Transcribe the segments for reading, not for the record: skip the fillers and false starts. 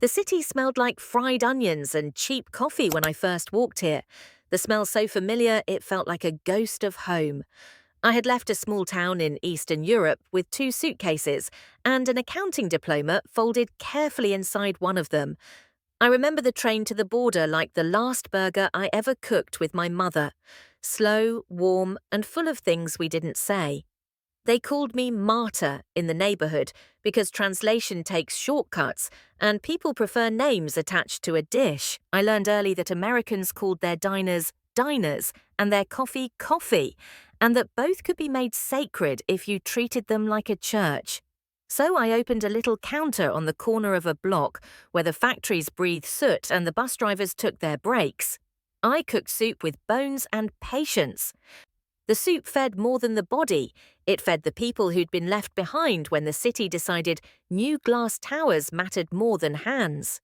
The city smelled like fried onions and cheap coffee when I first walked here. The smell so familiar it felt like a ghost of home. I had left a small town in Eastern Europe with 2 suitcases and an accounting diploma folded carefully inside one of them. I remember the train to the border like the last burger I ever cooked with my mother. Slow, warm, and full of things we didn't say. They called me Marta in the neighborhood because translation takes shortcuts and people prefer names attached to a dish. I learned early that Americans called their diners diners and their coffee coffee, and that both could be made sacred if you treated them like a church. So I opened a little counter on the corner of a block where the factories breathed soot and the bus drivers took their breaks. I cooked soup with bones and patience. The soup fed more than the body. It fed the people who'd been left behind when the city decided new glass towers mattered more than hands.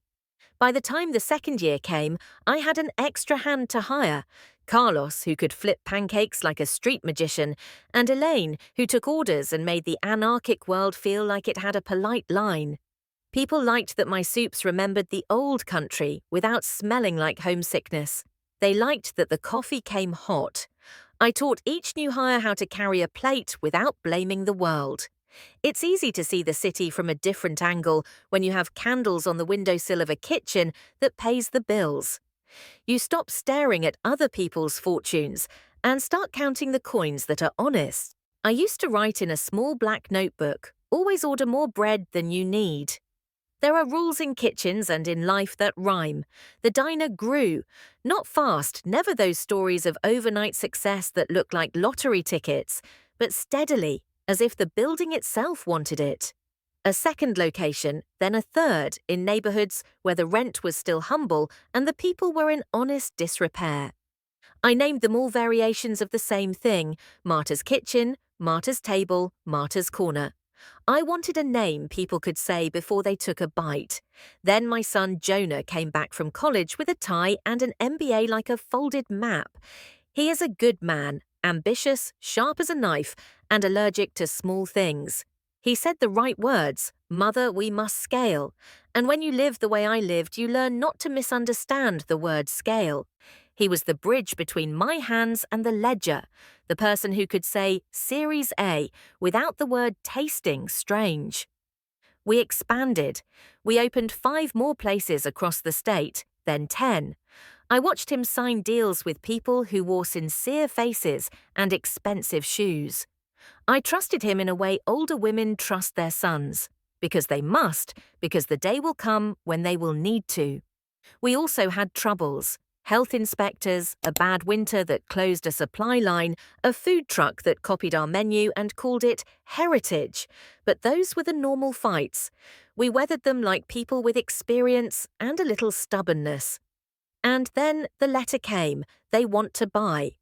By the time the second year came, I had an extra hand to hire. Carlos, who could flip pancakes like a street magician, and Elaine, who took orders and made the anarchic world feel like it had a polite line. People liked that my soups remembered the old country without smelling like homesickness. They liked that the coffee came hot. I taught each new hire how to carry a plate without blaming the world. It's easy to see the city from a different angle when you have candles on the windowsill of a kitchen that pays the bills. You stop staring at other people's fortunes and start counting the coins that are honest. I used to write in a small black notebook, always order more bread than you need. There are rules in kitchens and in life that rhyme. The diner grew. Not fast, never those stories of overnight success that look like lottery tickets, but steadily, as if the building itself wanted it. A second location, then a third, in neighborhoods where the rent was still humble and the people were in honest disrepair. I named them all variations of the same thing: Marta's Kitchen, Marta's Table, Marta's Corner. I wanted a name people could say before they took a bite. Then my son Jonah came back from college with a tie and an MBA like a folded map. He is a good man, ambitious, sharp as a knife, and allergic to small things. He said the right words: "Mother, we must scale." And when you live the way I lived, you learn not to misunderstand the word scale. He was the bridge between my hands and the ledger, the person who could say Series A without the word tasting strange. We expanded. We opened 5 more places across the state, then 10. I watched him sign deals with people who wore sincere faces and expensive shoes. I trusted him in a way older women trust their sons, because they must, because the day will come when they will need to. We also had troubles. Health inspectors, a bad winter that closed a supply line, a food truck that copied our menu and called it heritage. But those were the normal fights. We weathered them like people with experience and a little stubbornness. And then the letter came: they want to buy.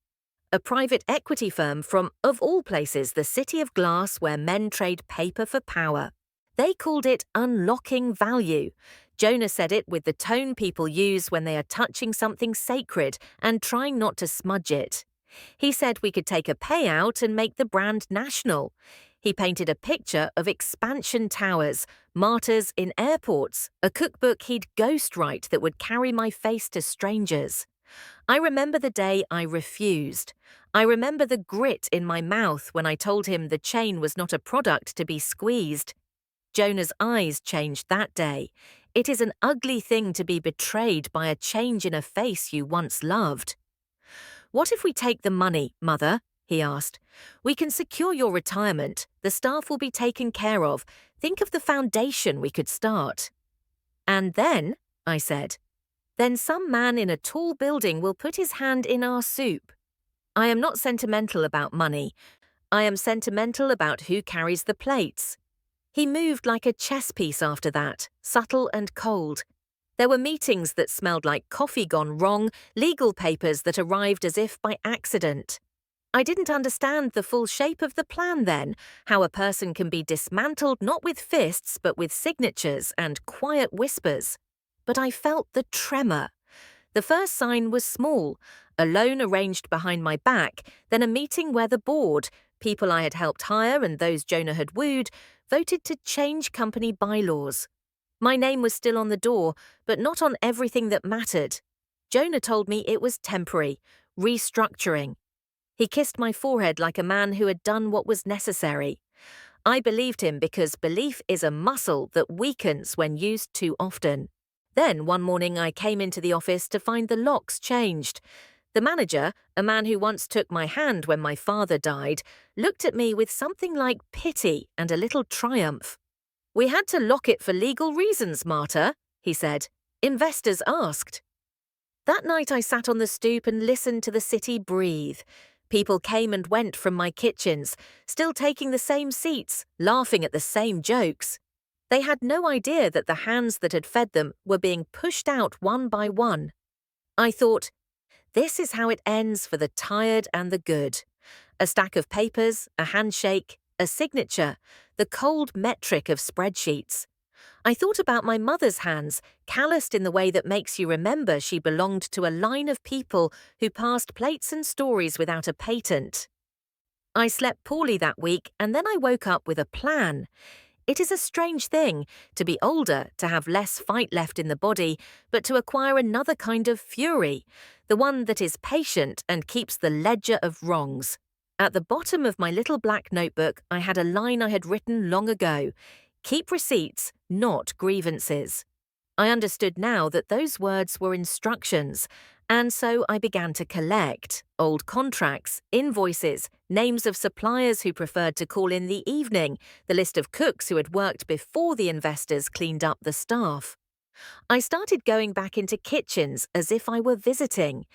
A private equity firm from, of all places, the city of glass where men trade paper for power. They called it unlocking value. Jonah said it with the tone people use when they are touching something sacred and trying not to smudge it. He said we could take a payout and make the brand national. He painted a picture of expansion towers, martyrs in airports, a cookbook he'd ghostwrite that would carry my face to strangers. I remember the day I refused. I remember the grit in my mouth when I told him the chain was not a product to be squeezed. Jonah's eyes changed that day. It is an ugly thing to be betrayed by a change in a face you once loved. "What if we take the money, Mother?" he asked. "We can secure your retirement. The staff will be taken care of. Think of the foundation we could start." "And then," I said, "then some man in a tall building will put his hand in our soup." I am not sentimental about money. I am sentimental about who carries the plates. He moved like a chess piece after that, subtle and cold. There were meetings that smelled like coffee gone wrong, legal papers that arrived as if by accident. I didn't understand the full shape of the plan then, how a person can be dismantled not with fists but with signatures and quiet whispers. But I felt the tremor. The first sign was small: a loan arranged behind my back, then a meeting where the board, people I had helped hire and those Jonah had wooed, voted to change company bylaws. My name was still on the door, but not on everything that mattered. Jonah told me it was temporary, restructuring. He kissed my forehead like a man who had done what was necessary. I believed him because belief is a muscle that weakens when used too often. Then one morning I came into the office to find the locks changed. The manager, a man who once took my hand when my father died, looked at me with something like pity and a little triumph. "We had to lock it for legal reasons, Marta," he said. "Investors asked." That night I sat on the stoop and listened to the city breathe. People came and went from my kitchens, still taking the same seats, laughing at the same jokes. They had no idea that the hands that had fed them were being pushed out one by one. I thought, this is how it ends for the tired and the good. A stack of papers, a handshake, a signature, the cold metric of spreadsheets. I thought about my mother's hands, calloused in the way that makes you remember she belonged to a line of people who passed plates and stories without a patent. I slept poorly that week, and then I woke up with a plan. It is a strange thing, to be older, to have less fight left in the body, but to acquire another kind of fury, the one that is patient and keeps the ledger of wrongs. At the bottom of my little black notebook, I had a line I had written long ago: "Keep receipts, not grievances." I understood now that those words were instructions, and so I began to collect old contracts, invoices, names of suppliers who preferred to call in the evening, the list of cooks who had worked before the investors cleaned up the staff. I started going back into kitchens as if I were visiting.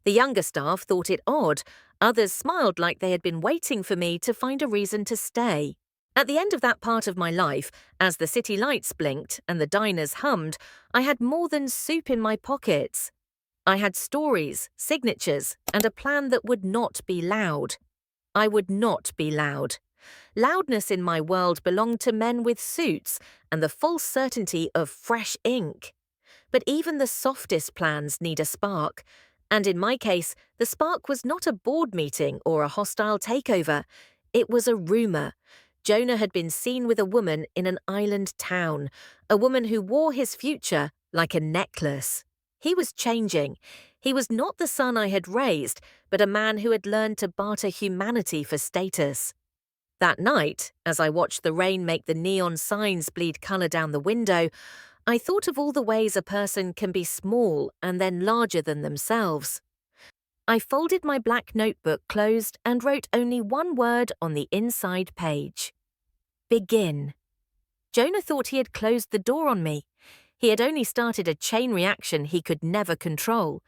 The younger staff thought it odd. Others smiled like they had been waiting for me to find a reason to stay. At the end of that part of my life, as the city lights blinked and the diners hummed, I had more than soup in my pockets. I had stories, signatures, and a plan that would not be loud. I would not be loud. Loudness in my world belonged to men with suits and the false certainty of fresh ink. But even the softest plans need a spark. And in my case, the spark was not a board meeting or a hostile takeover. It was a rumor. Jonah had been seen with a woman in an island town, a woman who wore his future like a necklace. He was changing. He was not the son I had raised, but a man who had learned to barter humanity for status. That night, as I watched the rain make the neon signs bleed colour down the window, I thought of all the ways a person can be small and then larger than themselves. I folded my black notebook closed and wrote only one word on the inside page: begin. Jonah thought he had closed the door on me. He had only started a chain reaction he could never control.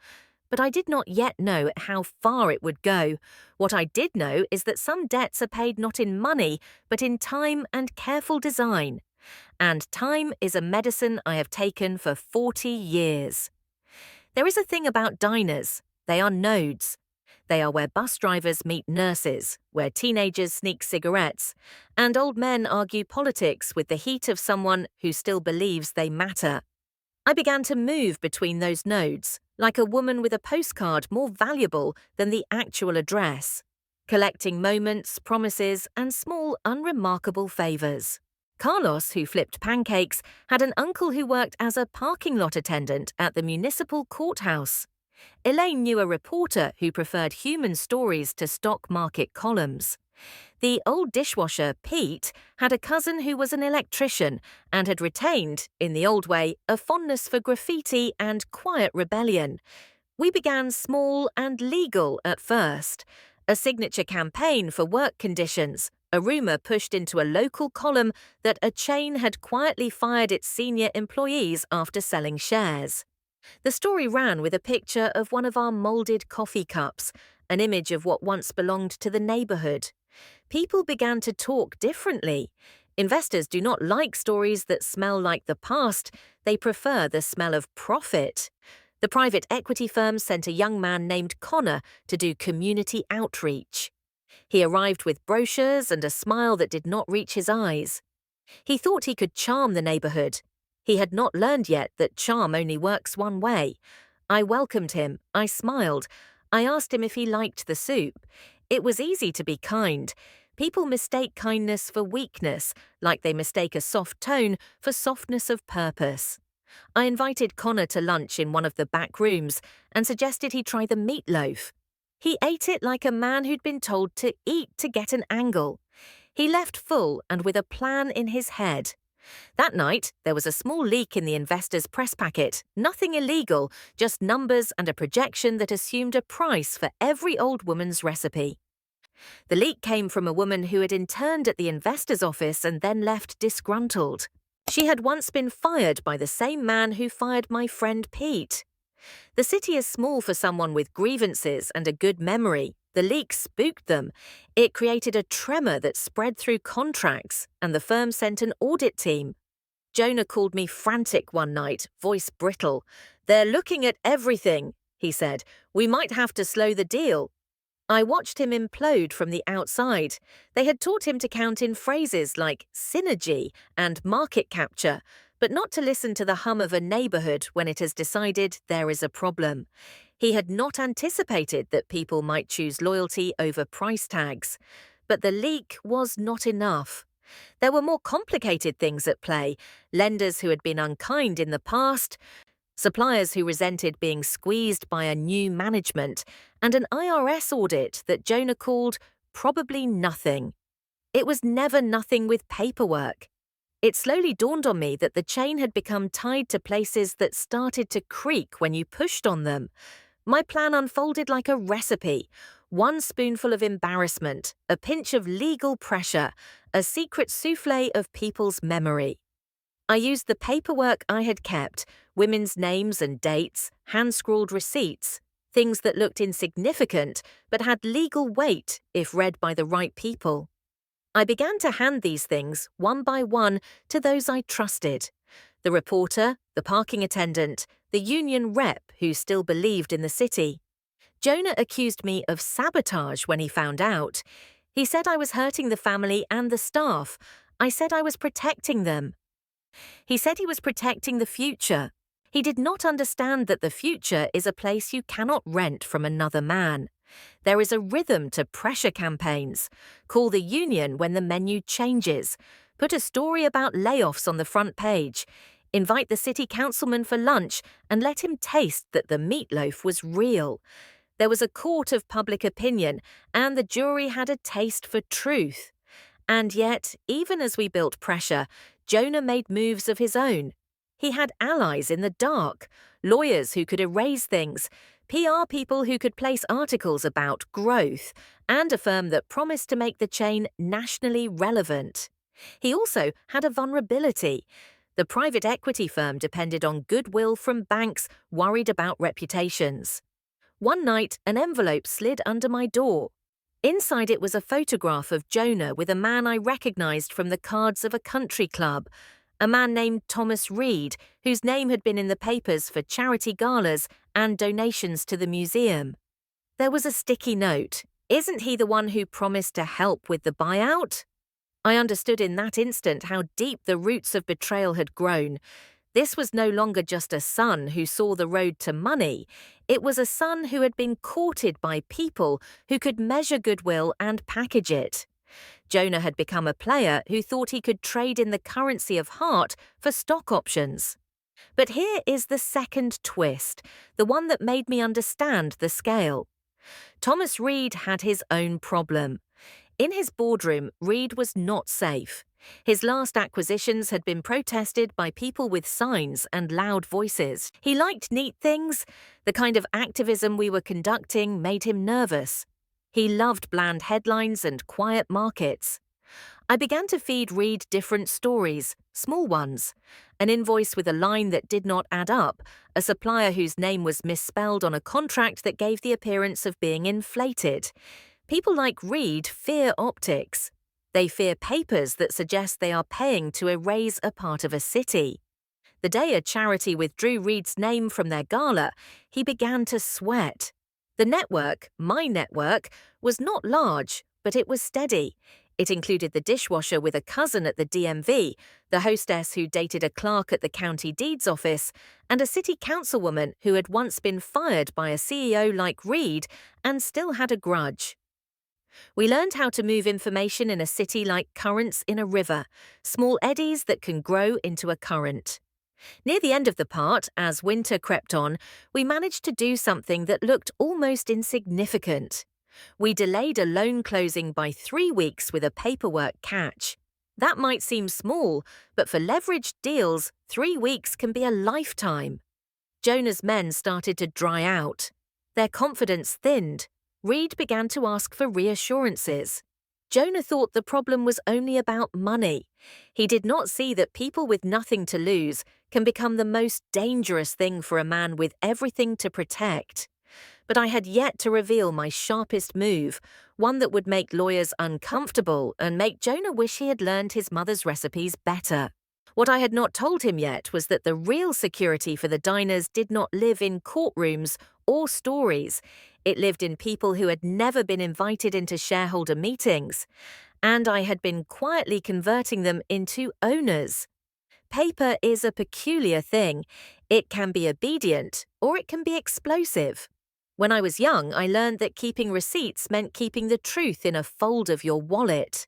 But I did not yet know how far it would go. What I did know is that some debts are paid not in money, but in time and careful design. And time is a medicine I have taken for 40 years. There is a thing about diners. They are nodes. They are where bus drivers meet nurses, where teenagers sneak cigarettes, and old men argue politics with the heat of someone who still believes they matter. I began to move between those nodes, like a woman with a postcard more valuable than the actual address, collecting moments, promises, and small, unremarkable favors. Carlos, who flipped pancakes, had an uncle who worked as a parking lot attendant at the municipal courthouse. Elaine knew a reporter who preferred human stories to stock market columns. The old dishwasher, Pete, had a cousin who was an electrician and had retained, in the old way, a fondness for graffiti and quiet rebellion. We began small and legal at first. A signature campaign for work conditions, a rumour pushed into a local column that a chain had quietly fired its senior employees after selling shares. The story ran with a picture of one of our moulded coffee cups, an image of what once belonged to the neighbourhood. People began to talk differently. Investors do not like stories that smell like the past. They prefer the smell of profit. The private equity firm sent a young man named Connor to do community outreach. He arrived with brochures and a smile that did not reach his eyes. He thought he could charm the neighbourhood. He had not learned yet that charm only works one way. I welcomed him. I smiled. I asked him if he liked the soup. It was easy to be kind. People mistake kindness for weakness, like they mistake a soft tone for softness of purpose. I invited Connor to lunch in one of the back rooms and suggested he try the meatloaf. He ate it like a man who'd been told to eat to get an angle. He left full and with a plan in his head. That night, there was a small leak in the investor's press packet. Nothing illegal, just numbers and a projection that assumed a price for every old woman's recipe. The leak came from a woman who had interned at the investor's office and then left disgruntled. She had once been fired by the same man who fired my friend Pete. The city is small for someone with grievances and a good memory. The leak spooked them. It created a tremor that spread through contracts, and the firm sent an audit team. Jonah called me frantic one night, voice brittle. "They're looking at everything," he said. "We might have to slow the deal." I watched him implode from the outside. They had taught him to count in phrases like synergy and market capture, but not to listen to the hum of a neighborhood when it has decided there is a problem. He had not anticipated that people might choose loyalty over price tags. But the leak was not enough. There were more complicated things at play: lenders who had been unkind in the past, suppliers who resented being squeezed by a new management, and an IRS audit that Jonah called probably nothing. It was never nothing with paperwork. It slowly dawned on me that the chain had become tied to places that started to creak when you pushed on them. My plan unfolded like a recipe: one spoonful of embarrassment, a pinch of legal pressure, a secret soufflé of people's memory. I used the paperwork I had kept, women's names and dates, hand-scrawled receipts, things that looked insignificant but had legal weight if read by the right people. I began to hand these things, one by one, to those I trusted: the reporter, the parking attendant, the union rep who still believed in the city. Jonah accused me of sabotage when he found out. He said I was hurting the family and the staff. I said I was protecting them. He said he was protecting the future. He did not understand that the future is a place you cannot rent from another man. There is a rhythm to pressure campaigns. Call the union when the menu changes. Put a story about layoffs on the front page. Invite the city councilman for lunch and let him taste that the meatloaf was real. There was a court of public opinion, and the jury had a taste for truth. And yet, even as we built pressure, Jonah made moves of his own. He had allies in the dark, lawyers who could erase things, PR people who could place articles about growth, and a firm that promised to make the chain nationally relevant. He also had a vulnerability. The private equity firm depended on goodwill from banks worried about reputations. One night, an envelope slid under my door. Inside it was a photograph of Jonah with a man I recognized from the cards of a country club, a man named Thomas Reed, whose name had been in the papers for charity galas and donations to the museum. There was a sticky note. "Isn't he the one who promised to help with the buyout?" I understood in that instant how deep the roots of betrayal had grown. This was no longer just a son who saw the road to money. It was a son who had been courted by people who could measure goodwill and package it. Jonah had become a player who thought he could trade in the currency of heart for stock options. But here is the second twist, the one that made me understand the scale. Thomas Reed had his own problem. In his boardroom, Reed was not safe. His last acquisitions had been protested by people with signs and loud voices. He liked neat things. The kind of activism we were conducting made him nervous. He loved bland headlines and quiet markets. I began to feed Reed different stories, small ones. An invoice with a line that did not add up, a supplier whose name was misspelled on a contract that gave the appearance of being inflated. People like Reed fear optics. They fear papers that suggest they are paying to erase a part of a city. The day a charity withdrew Reed's name from their gala, he began to sweat. The network, my network, was not large, but it was steady. It included the dishwasher with a cousin at the DMV, the hostess who dated a clerk at the county deeds office, and a city councilwoman who had once been fired by a CEO like Reed and still had a grudge. We learned how to move information in a city like currents in a river, small eddies that can grow into a current. Near the end of the part, as winter crept on, we managed to do something that looked almost insignificant. We delayed a loan closing by 3 weeks with a paperwork catch. That might seem small, but for leveraged deals, 3 weeks can be a lifetime. Jonah's men started to dry out. Their confidence thinned. Reed began to ask for reassurances. Jonah thought the problem was only about money. He did not see that people with nothing to lose can become the most dangerous thing for a man with everything to protect. But I had yet to reveal my sharpest move, one that would make lawyers uncomfortable and make Jonah wish he had learned his mother's recipes better. What I had not told him yet was that the real security for the diners did not live in courtrooms or stories. It lived in people who had never been invited into shareholder meetings, and I had been quietly converting them into owners. Paper is a peculiar thing. It can be obedient, or it can be explosive. When I was young, I learned that keeping receipts meant keeping the truth in a fold of your wallet.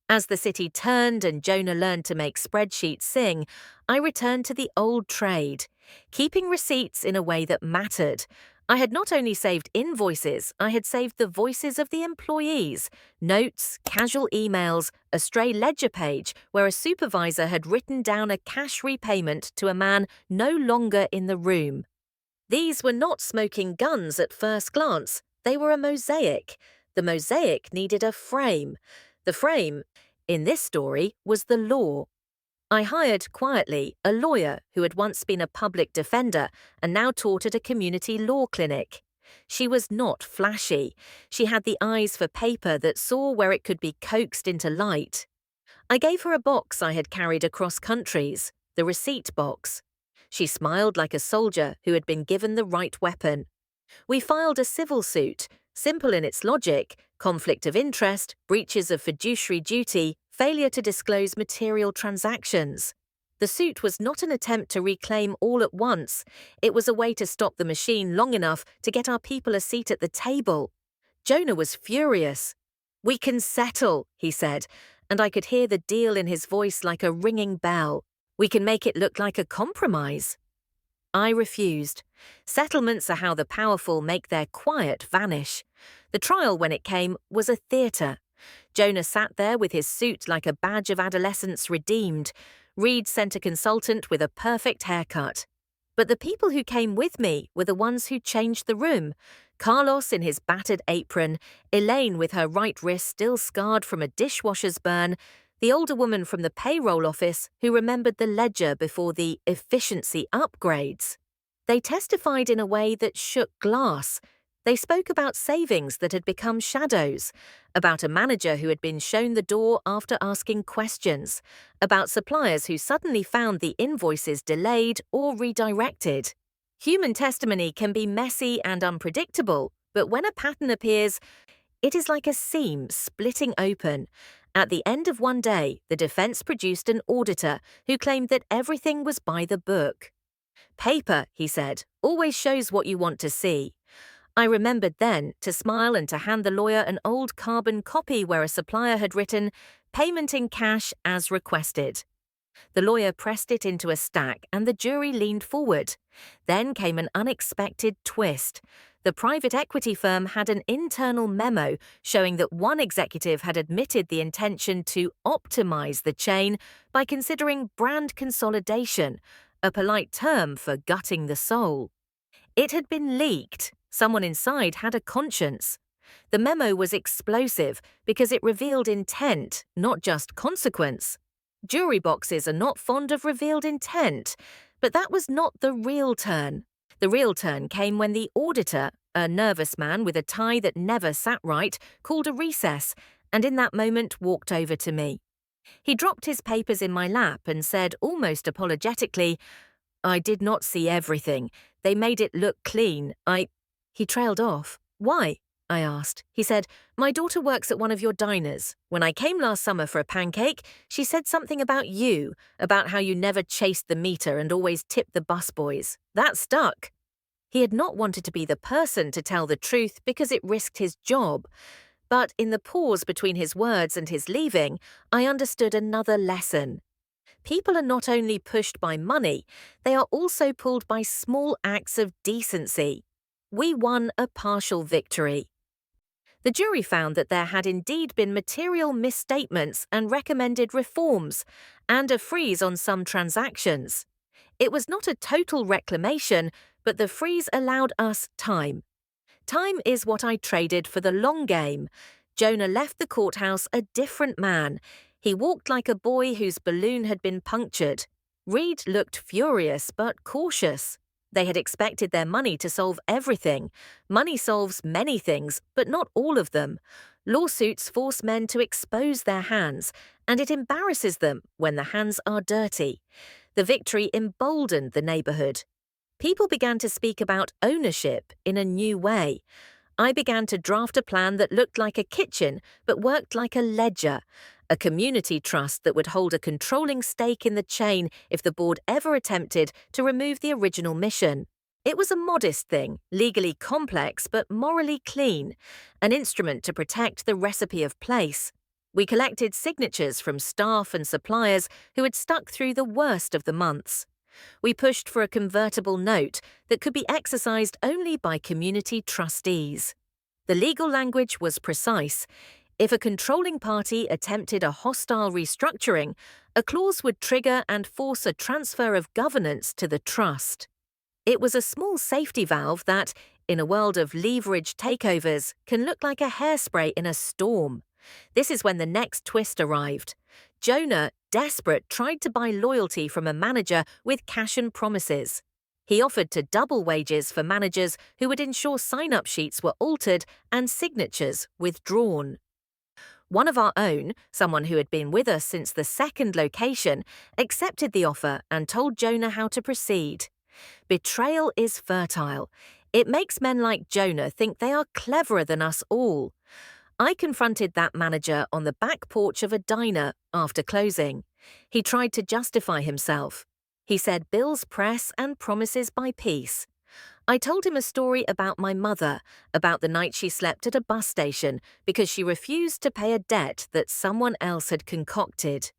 As the city turned and Jonah learned to make spreadsheets sing, I returned to the old trade, keeping receipts in a way that mattered. I had not only saved invoices, I had saved the voices of the employees, notes, casual emails, a stray ledger page where a supervisor had written down a cash repayment to a man no longer in the room. These were not smoking guns at first glance. They were a mosaic. The mosaic needed a frame. The frame, in this story, was the law. I hired quietly a lawyer who had once been a public defender and now taught at a community law clinic. She was not flashy. She had the eyes for paper that saw where it could be coaxed into light. I gave her a box I had carried across countries, the receipt box. She smiled like a soldier who had been given the right weapon. We filed a civil suit, simple in its logic: conflict of interest, breaches of fiduciary duty, failure to disclose material transactions. The suit was not an attempt to reclaim all at once. It was a way to stop the machine long enough to get our people a seat at the table. Jonah was furious. "We can settle," he said, and I could hear the deal in his voice like a ringing bell. "We can make it look like a compromise." I refused. Settlements are how the powerful make their quiet vanish. The trial, when it came, was a theatre. Jonah sat there with his suit like a badge of adolescence redeemed. Reed sent a consultant with a perfect haircut. But the people who came with me were the ones who changed the room. Carlos in his battered apron, Elaine with her right wrist still scarred from a dishwasher's burn, the older woman from the payroll office who remembered the ledger before the efficiency upgrades. They testified in a way that shook glass. They spoke about savings that had become shadows, about a manager who had been shown the door after asking questions, about suppliers who suddenly found the invoices delayed or redirected. Human testimony can be messy and unpredictable, but when a pattern appears, it is like a seam splitting open. At the end of one day, the defense produced an auditor who claimed that everything was by the book. "Paper," he said, "always shows what you want to see." I remembered then to smile and to hand the lawyer an old carbon copy where a supplier had written, "Payment in cash as requested." The lawyer pressed it into a stack and the jury leaned forward. Then came an unexpected twist. The private equity firm had an internal memo showing that one executive had admitted the intention to optimize the chain by considering brand consolidation, a polite term for gutting the soul. It had been leaked. Someone inside had a conscience. The memo was explosive because it revealed intent, not just consequence. Jury boxes are not fond of revealed intent, but that was not the real turn. The real turn came when the auditor, a nervous man with a tie that never sat right, called a recess, and in that moment walked over to me. He dropped his papers in my lap and said almost apologetically, "I did not see everything. They made it look clean. He trailed off. "Why?" I asked. He said, "My daughter works at one of your diners. When I came last summer for a pancake, she said something about you, about how you never chased the meter and always tipped the busboys. That stuck." He had not wanted to be the person to tell the truth because it risked his job. But in the pause between his words and his leaving, I understood another lesson. People are not only pushed by money, they are also pulled by small acts of decency. We won a partial victory. The jury found that there had indeed been material misstatements and recommended reforms, and a freeze on some transactions. It was not a total reclamation, but the freeze allowed us time. Time is what I traded for the long game. Jonah left the courthouse a different man. He walked like a boy whose balloon had been punctured. Reed looked furious but cautious. They had expected their money to solve everything. Money solves many things, but not all of them. Lawsuits force men to expose their hands, and it embarrasses them when the hands are dirty. The victory emboldened the neighborhood. People began to speak about ownership in a new way. I began to draft a plan that looked like a kitchen but worked like a ledger, a community trust that would hold a controlling stake in the chain if the board ever attempted to remove the original mission. It was a modest thing, legally complex but morally clean, an instrument to protect the recipe of place. We collected signatures from staff and suppliers who had stuck through the worst of the months. We pushed for a convertible note that could be exercised only by community trustees. The legal language was precise. If a controlling party attempted a hostile restructuring, a clause would trigger and force a transfer of governance to the trust. It was a small safety valve that, in a world of leveraged takeovers, can look like a hairspray in a storm. This is when the next twist arrived. Jonah, desperate, tried to buy loyalty from a manager with cash and promises. He offered to double wages for managers who would ensure sign-up sheets were altered and signatures withdrawn. One of our own, someone who had been with us since the second location, accepted the offer and told Jonah how to proceed. Betrayal is fertile. It makes men like Jonah think they are cleverer than us all. I confronted that manager on the back porch of a diner after closing. He tried to justify himself. He said bills press and promises buy peace. I told him a story about my mother, about the night she slept at a bus station because she refused to pay a debt that someone else had concocted.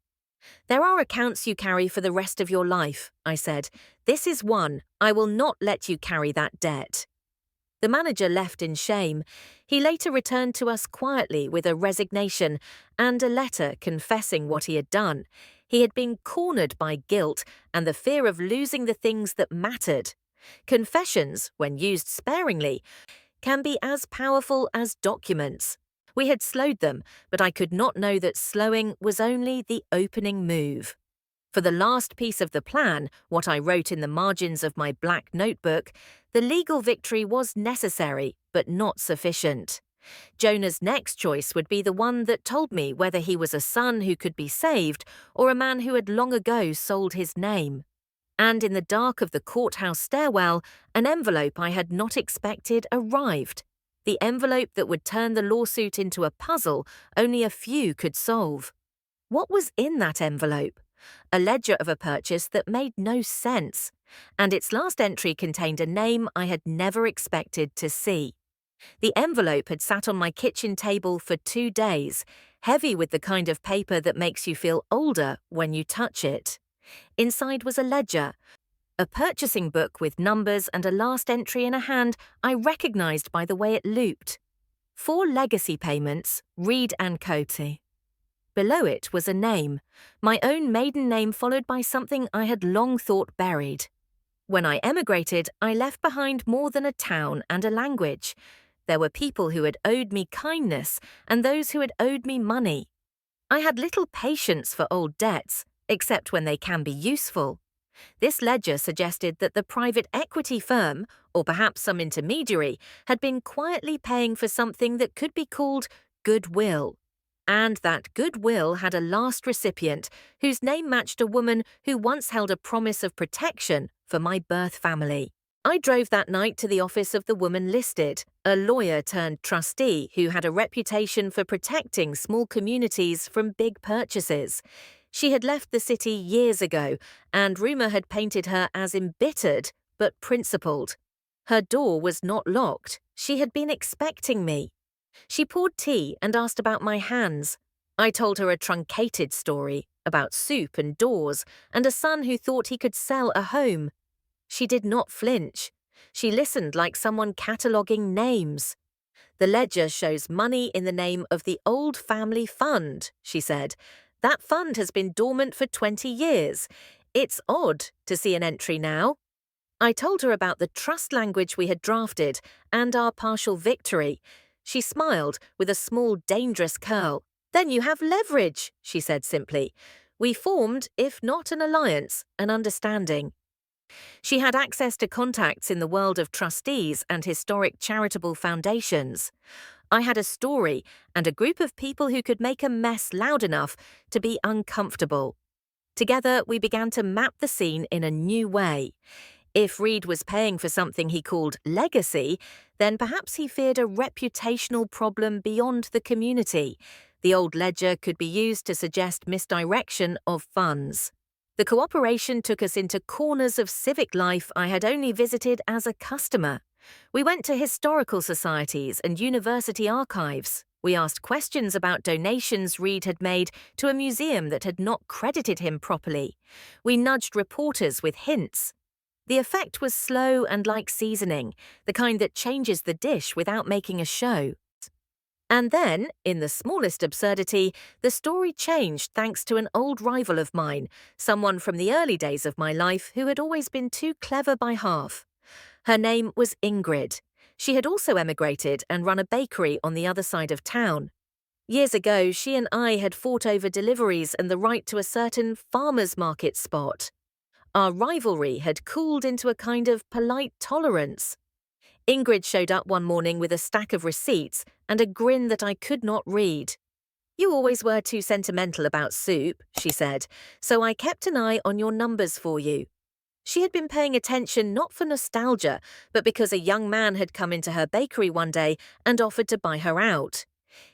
There are accounts you carry for the rest of your life, I said. This is one. I will not let you carry that debt. The manager left in shame. He later returned to us quietly with a resignation and a letter confessing what he had done. He had been cornered by guilt and the fear of losing the things that mattered. Confessions, when used sparingly, can be as powerful as documents. We had slowed them, but I could not know that slowing was only the opening move. For the last piece of the plan, what I wrote in the margins of my black notebook, the legal victory was necessary, but not sufficient. Jonah's next choice would be the one that told me whether he was a son who could be saved or a man who had long ago sold his name. And in the dark of the courthouse stairwell, an envelope I had not expected arrived. The envelope that would turn the lawsuit into a puzzle only a few could solve. What was in that envelope? A ledger of a purchase that made no sense, and its last entry contained a name I had never expected to see. The envelope had sat on my kitchen table for 2 days, heavy with the kind of paper that makes you feel older when you touch it. Inside was a ledger, a purchasing book with numbers and a last entry in a hand I recognized by the way it looped. 4 legacy payments, Reed and Co. Below it was a name, my own maiden name followed by something I had long thought buried. When I emigrated, I left behind more than a town and a language. There were people who had owed me kindness and those who had owed me money. I had little patience for old debts, except when they can be useful. This ledger suggested that the private equity firm, or perhaps some intermediary, had been quietly paying for something that could be called goodwill. And that goodwill had a last recipient whose name matched a woman who once held a promise of protection for my birth family. I drove that night to the office of the woman listed, a lawyer turned trustee who had a reputation for protecting small communities from big purchases. She had left the city years ago, and rumor had painted her as embittered but principled. Her door was not locked. She had been expecting me. She poured tea and asked about my hands. I told her a truncated story about soup and doors and a son who thought he could sell a home. She did not flinch. She listened like someone cataloguing names. The ledger shows money in the name of the old family fund, she said. That fund has been dormant for 20 years. It's odd to see an entry now. I told her about the trust language we had drafted and our partial victory. She smiled with a small, dangerous curl. Then you have leverage, she said simply. We formed, if not an alliance, an understanding. She had access to contacts in the world of trustees and historic charitable foundations. I had a story and a group of people who could make a mess loud enough to be uncomfortable. Together, we began to map the scene in a new way. If Reed was paying for something he called legacy, then perhaps he feared a reputational problem beyond the community. The old ledger could be used to suggest misdirection of funds. The cooperation took us into corners of civic life I had only visited as a customer. We went to historical societies and university archives. We asked questions about donations Reed had made to a museum that had not credited him properly. We nudged reporters with hints. The effect was slow and like seasoning, the kind that changes the dish without making a show. And then, in the smallest absurdity, the story changed thanks to an old rival of mine, someone from the early days of my life who had always been too clever by half. Her name was Ingrid. She had also emigrated and run a bakery on the other side of town. Years ago, she and I had fought over deliveries and the right to a certain farmer's market spot. Our rivalry had cooled into a kind of polite tolerance. Ingrid showed up one morning with a stack of receipts and a grin that I could not read. You always were too sentimental about soup, she said, so I kept an eye on your numbers for you. She had been paying attention not for nostalgia, but because a young man had come into her bakery one day and offered to buy her out.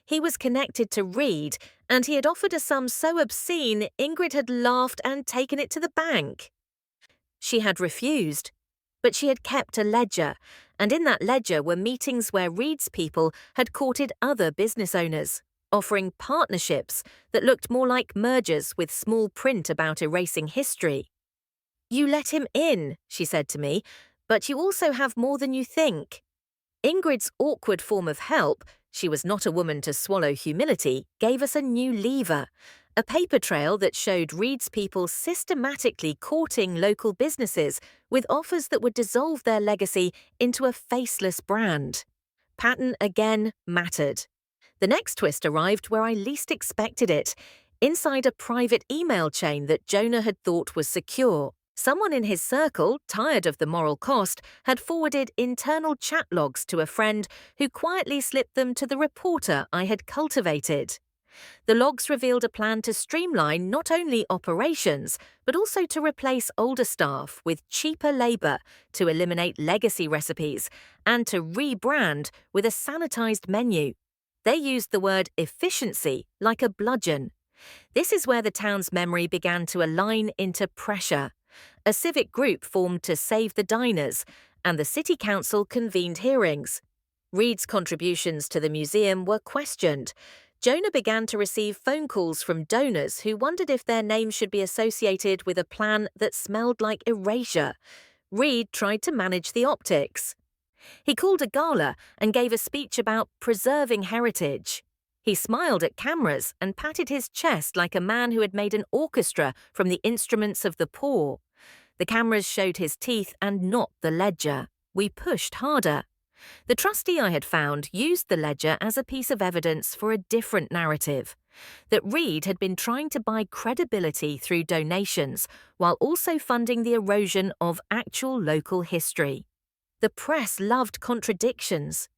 He was connected to Reed, and he had offered a sum so obscene Ingrid had laughed and taken it to the bank. She had refused, but she had kept a ledger, and in that ledger were meetings where Reed's people had courted other business owners, offering partnerships that looked more like mergers with small print about erasing history. You let him in, she said to me, but you also have more than you think. Ingrid's awkward form of help, she was not a woman to swallow humility, gave us a new lever. A paper trail that showed Reed's people systematically courting local businesses with offers that would dissolve their legacy into a faceless brand. Pattern again mattered. The next twist arrived where I least expected it, inside a private email chain that Jonah had thought was secure. Someone in his circle, tired of the moral cost, had forwarded internal chat logs to a friend who quietly slipped them to the reporter I had cultivated. The logs revealed a plan to streamline not only operations, but also to replace older staff with cheaper labor, to eliminate legacy recipes, and to rebrand with a sanitized menu. They used the word efficiency like a bludgeon. This is where the town's memory began to align into pressure. A civic group formed to save the diners, and the city council convened hearings. Reed's contributions to the museum were questioned. Jonah began to receive phone calls from donors who wondered if their name should be associated with a plan that smelled like erasure. Reed tried to manage the optics. He called a gala and gave a speech about preserving heritage. He smiled at cameras and patted his chest like a man who had made an orchestra from the instruments of the poor. The cameras showed his teeth and not the ledger. We pushed harder. The trustee I had found used the ledger as a piece of evidence for a different narrative, that Reed had been trying to buy credibility through donations while also funding the erosion of actual local history. The press loved contradictions.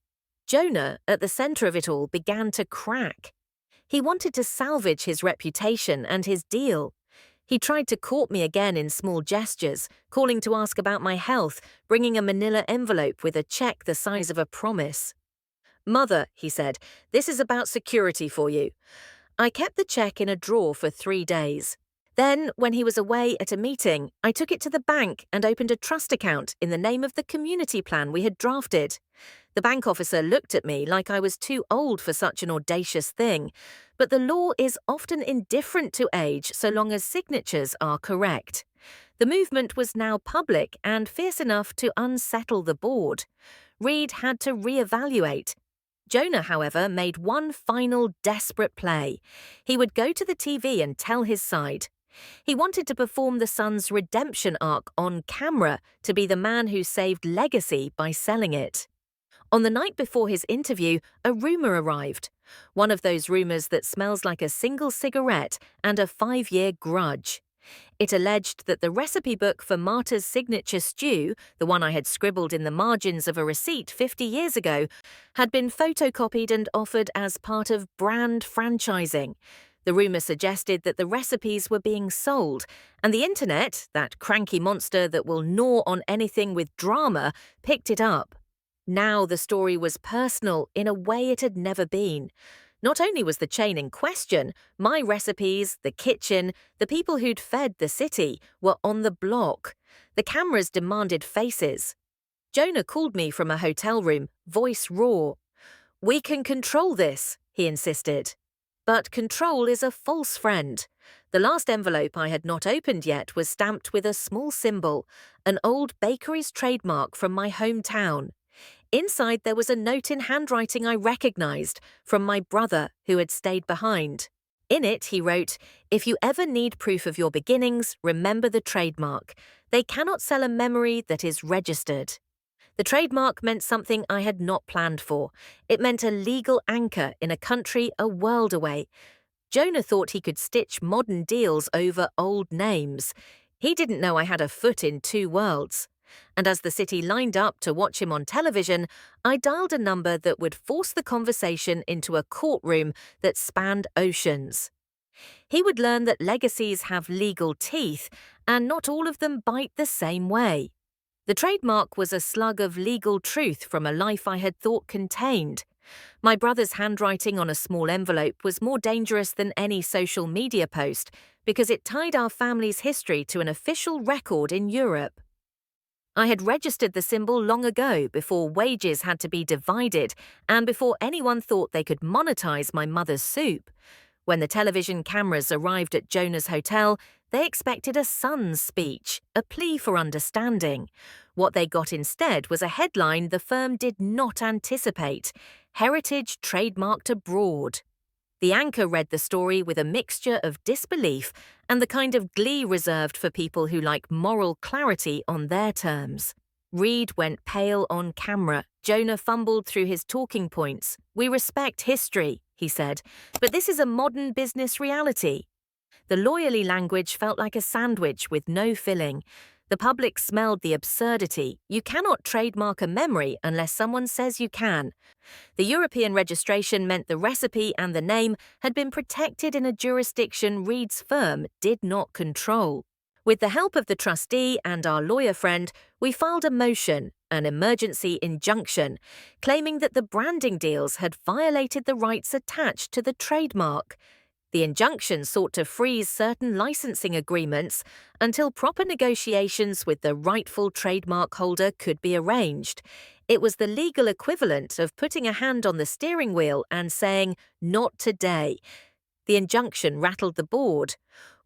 Jonah, at the center of it all, began to crack. He wanted to salvage his reputation and his deal. He tried to court me again in small gestures, calling to ask about my health, bringing a manila envelope with a check the size of a promise. Mother, he said, this is about security for you. I kept the check in a drawer for 3 days. Then, when he was away at a meeting, I took it to the bank and opened a trust account in the name of the community plan we had drafted. The bank officer looked at me like I was too old for such an audacious thing, but the law is often indifferent to age so long as signatures are correct. The movement was now public and fierce enough to unsettle the board. Reed had to re-evaluate. Jonah, however, made one final desperate play. He would go to the TV and tell his side. He wanted to perform the son's redemption arc on camera to be the man who saved legacy by selling it. On the night before his interview, a rumor arrived. One of those rumors that smells like a single cigarette and a 5-year grudge. It alleged that the recipe book for Marta's signature stew, the one I had scribbled in the margins of a receipt 50 years ago, had been photocopied and offered as part of brand franchising. The rumor suggested that the recipes were being sold, and the internet, that cranky monster that will gnaw on anything with drama, picked it up. Now the story was personal in a way it had never been. Not only was the chain in question, my recipes, the kitchen, the people who'd fed the city were on the block. The cameras demanded faces. Jonah called me from a hotel room, voice raw. "We can control this," he insisted. But control is a false friend. The last envelope I had not opened yet was stamped with a small symbol, an old bakery's trademark from my hometown. Inside there was a note in handwriting I recognized from my brother who had stayed behind. In it he wrote, "If you ever need proof of your beginnings, remember the trademark. They cannot sell a memory that is registered." The trademark meant something I had not planned for. It meant a legal anchor in a country a world away. Jonah thought he could stitch modern deals over old names. He didn't know I had a foot in 2 worlds. And as the city lined up to watch him on television, I dialed a number that would force the conversation into a courtroom that spanned oceans. He would learn that legacies have legal teeth, and not all of them bite the same way. The trademark was a slug of legal truth from a life I had thought contained. My brother's handwriting on a small envelope was more dangerous than any social media post because it tied our family's history to an official record in Europe. I had registered the symbol long ago, before wages had to be divided and before anyone thought they could monetize my mother's soup. When the television cameras arrived at Jonah's hotel, they expected a son's speech, a plea for understanding. What they got instead was a headline the firm did not anticipate: "Heritage trademarked abroad." The anchor read the story with a mixture of disbelief and the kind of glee reserved for people who like moral clarity on their terms. Reed went pale on camera. Jonah fumbled through his talking points. "We respect history," he said, "but this is a modern business reality." The lawyerly language felt like a sandwich with no filling. The public smelled the absurdity. You cannot trademark a memory unless someone says you can. The European registration meant the recipe and the name had been protected in a jurisdiction Reed's firm did not control. With the help of the trustee and our lawyer friend, we filed a motion, an emergency injunction, claiming that the branding deals had violated the rights attached to the trademark. The injunction sought to freeze certain licensing agreements until proper negotiations with the rightful trademark holder could be arranged. It was the legal equivalent of putting a hand on the steering wheel and saying, "Not today." The injunction rattled the board.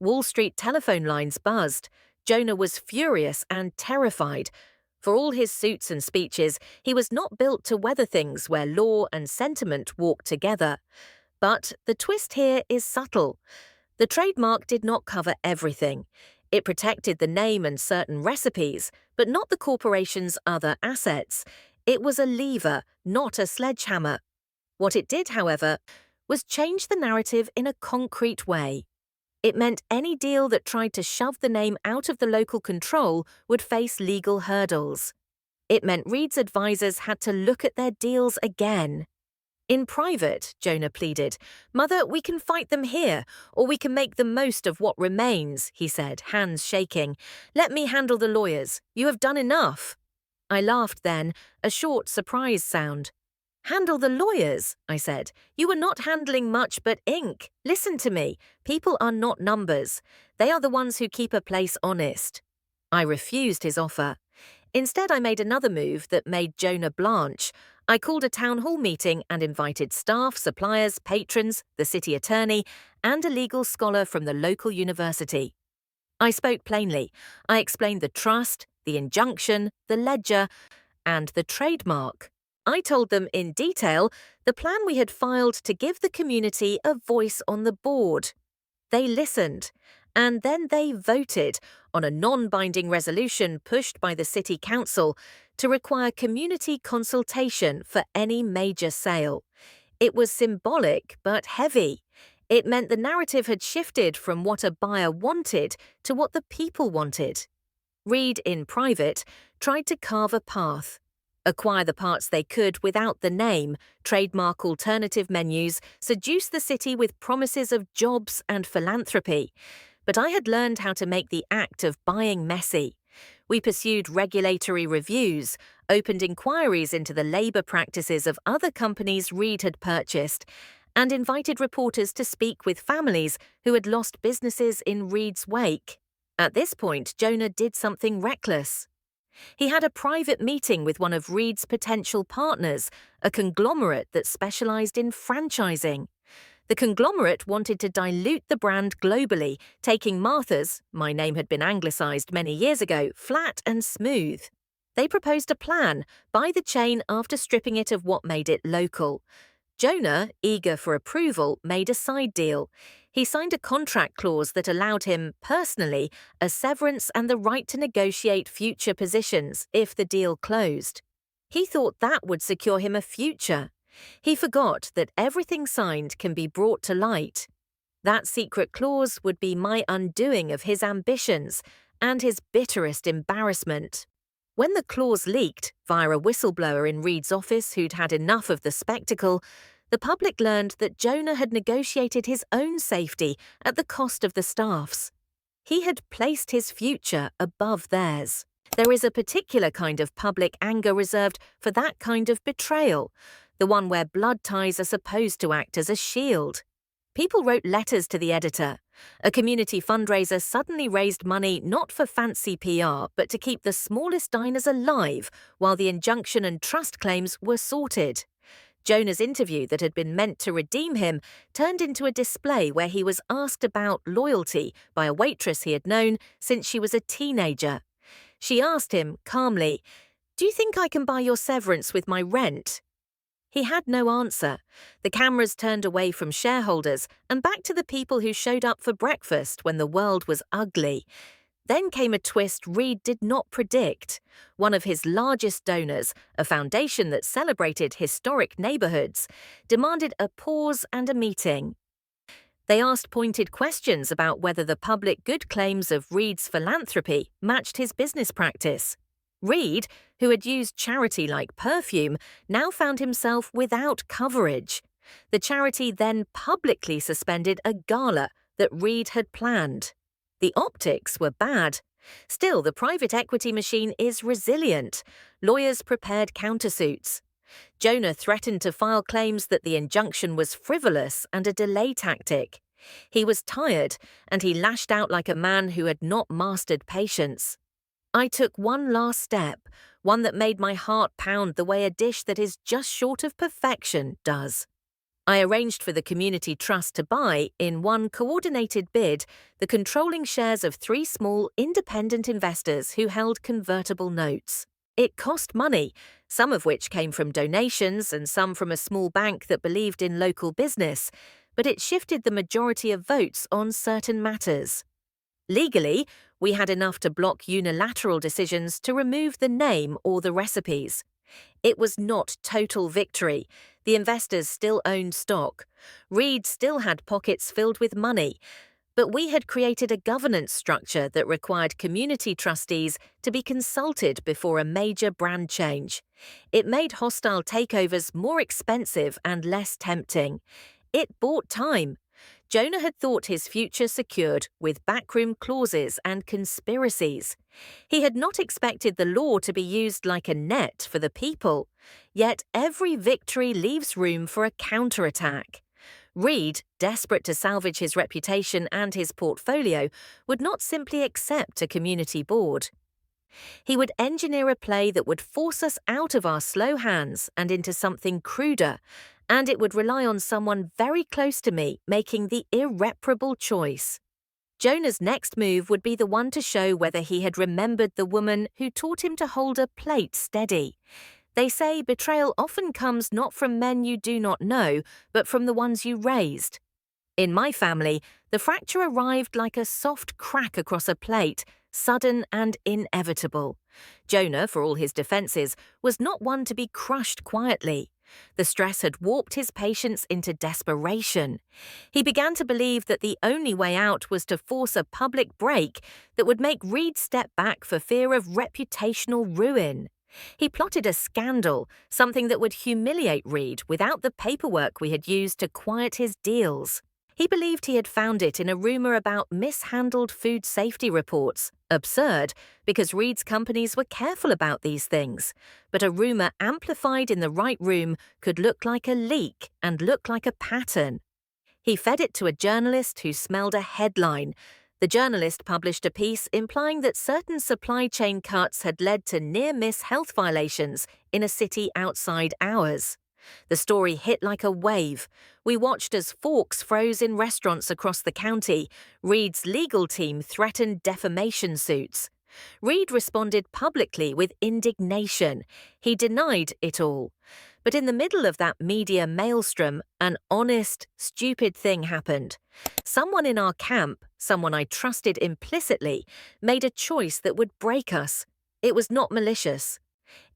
Wall Street telephone lines buzzed. Jonah was furious and terrified. For all his suits and speeches, he was not built to weather things where law and sentiment walk together. But the twist here is subtle. The trademark did not cover everything. It protected the name and certain recipes, but not the corporation's other assets. It was a lever, not a sledgehammer. What it did, however, was change the narrative in a concrete way. It meant any deal that tried to shove the name out of the local control would face legal hurdles. It meant Reed's advisors had to look at their deals again. "In private," Jonah pleaded. "Mother, we can fight them here, or we can make the most of what remains," he said, hands shaking. "Let me handle the lawyers. You have done enough." I laughed then, a short surprise sound. "Handle the lawyers," I said. "You are not handling much but ink. Listen to me. People are not numbers. They are the ones who keep a place honest." I refused his offer. Instead, I made another move that made Jonah blanch. I called a town hall meeting and invited staff, suppliers, patrons, the city attorney, and a legal scholar from the local university. I spoke plainly. I explained the trust, the injunction, the ledger, and the trademark. I told them in detail the plan we had filed to give the community a voice on the board. They listened, and then they voted on a non-binding resolution pushed by the City Council to require community consultation for any major sale. It was symbolic but heavy. It meant the narrative had shifted from what a buyer wanted to what the people wanted. Reed, in private, tried to carve a path, acquire the parts they could without the name, trademark alternative menus, seduce the city with promises of jobs and philanthropy. But I had learned how to make the act of buying messy. We pursued regulatory reviews, opened inquiries into the labour practices of other companies Reed had purchased, and invited reporters to speak with families who had lost businesses in Reed's wake. At this point, Jonah did something reckless. He had a private meeting with one of Reed's potential partners, a conglomerate that specialised in franchising. The conglomerate wanted to dilute the brand globally, taking Martha's, my name had been anglicised many years ago, flat and smooth. They proposed a plan, buy the chain after stripping it of what made it local. Jonah, eager for approval, made a side deal. He signed a contract clause that allowed him, personally, a severance and the right to negotiate future positions if the deal closed. He thought that would secure him a future. He forgot that everything signed can be brought to light. That secret clause would be my undoing of his ambitions and his bitterest embarrassment. When the clause leaked, via a whistleblower in Reed's office who'd had enough of the spectacle, the public learned that Jonah had negotiated his own safety at the cost of the staff's. He had placed his future above theirs. There is a particular kind of public anger reserved for that kind of betrayal, the one where blood ties are supposed to act as a shield. People wrote letters to the editor. A community fundraiser suddenly raised money not for fancy PR, but to keep the smallest diners alive while the injunction and trust claims were sorted. Jonah's interview that had been meant to redeem him turned into a display where he was asked about loyalty by a waitress he had known since she was a teenager. She asked him, calmly, "Do you think I can buy your severance with my rent?" He had no answer. The cameras turned away from shareholders and back to the people who showed up for breakfast when the world was ugly. Then came a twist Reed did not predict. One of his largest donors, a foundation that celebrated historic neighbourhoods, demanded a pause and a meeting. They asked pointed questions about whether the public good claims of Reed's philanthropy matched his business practice. Reed, who had used charity like perfume, now found himself without coverage. The charity then publicly suspended a gala that Reed had planned. The optics were bad. Still, the private equity machine is resilient. Lawyers prepared countersuits. Jonah threatened to file claims that the injunction was frivolous and a delay tactic. He was tired, and he lashed out like a man who had not mastered patience. I took one last step, one that made my heart pound the way a dish that is just short of perfection does. I arranged for the community trust to buy, in one coordinated bid, the controlling shares of 3 small independent investors who held convertible notes. It cost money, some of which came from donations and some from a small bank that believed in local business, but it shifted the majority of votes on certain matters. Legally, we had enough to block unilateral decisions to remove the name or the recipes. It was not total victory. The investors still owned stock. Reed still had pockets filled with money. But we had created a governance structure that required community trustees to be consulted before a major brand change. It made hostile takeovers more expensive and less tempting. It bought time. Jonah had thought his future secured with backroom clauses and conspiracies. He had not expected the law to be used like a net for the people. Yet every victory leaves room for a counterattack. Reed, desperate to salvage his reputation and his portfolio, would not simply accept a community board. He would engineer a play that would force us out of our slow hands and into something cruder, and it would rely on someone very close to me making the irreparable choice. Jonah's next move would be the one to show whether he had remembered the woman who taught him to hold a plate steady. They say betrayal often comes not from men you do not know, but from the ones you raised. In my family, the fracture arrived like a soft crack across a plate, sudden and inevitable. Jonah, for all his defenses, was not one to be crushed quietly. The stress had warped his patience into desperation. He began to believe that the only way out was to force a public break that would make Reed step back for fear of reputational ruin. He plotted a scandal, something that would humiliate Reed without the paperwork we had used to quiet his deals. He believed he had found it in a rumor about mishandled food safety reports. Absurd, because Reed's companies were careful about these things. But a rumor amplified in the right room could look like a leak and look like a pattern. He fed it to a journalist who smelled a headline. The journalist published a piece implying that certain supply chain cuts had led to near-miss health violations in a city outside ours. The story hit like a wave. We watched as forks froze in restaurants across the county. Reed's legal team threatened defamation suits. Reed responded publicly with indignation. He denied it all. But in the middle of that media maelstrom, an honest, stupid thing happened. Someone in our camp, someone I trusted implicitly, made a choice that would break us. It was not malicious.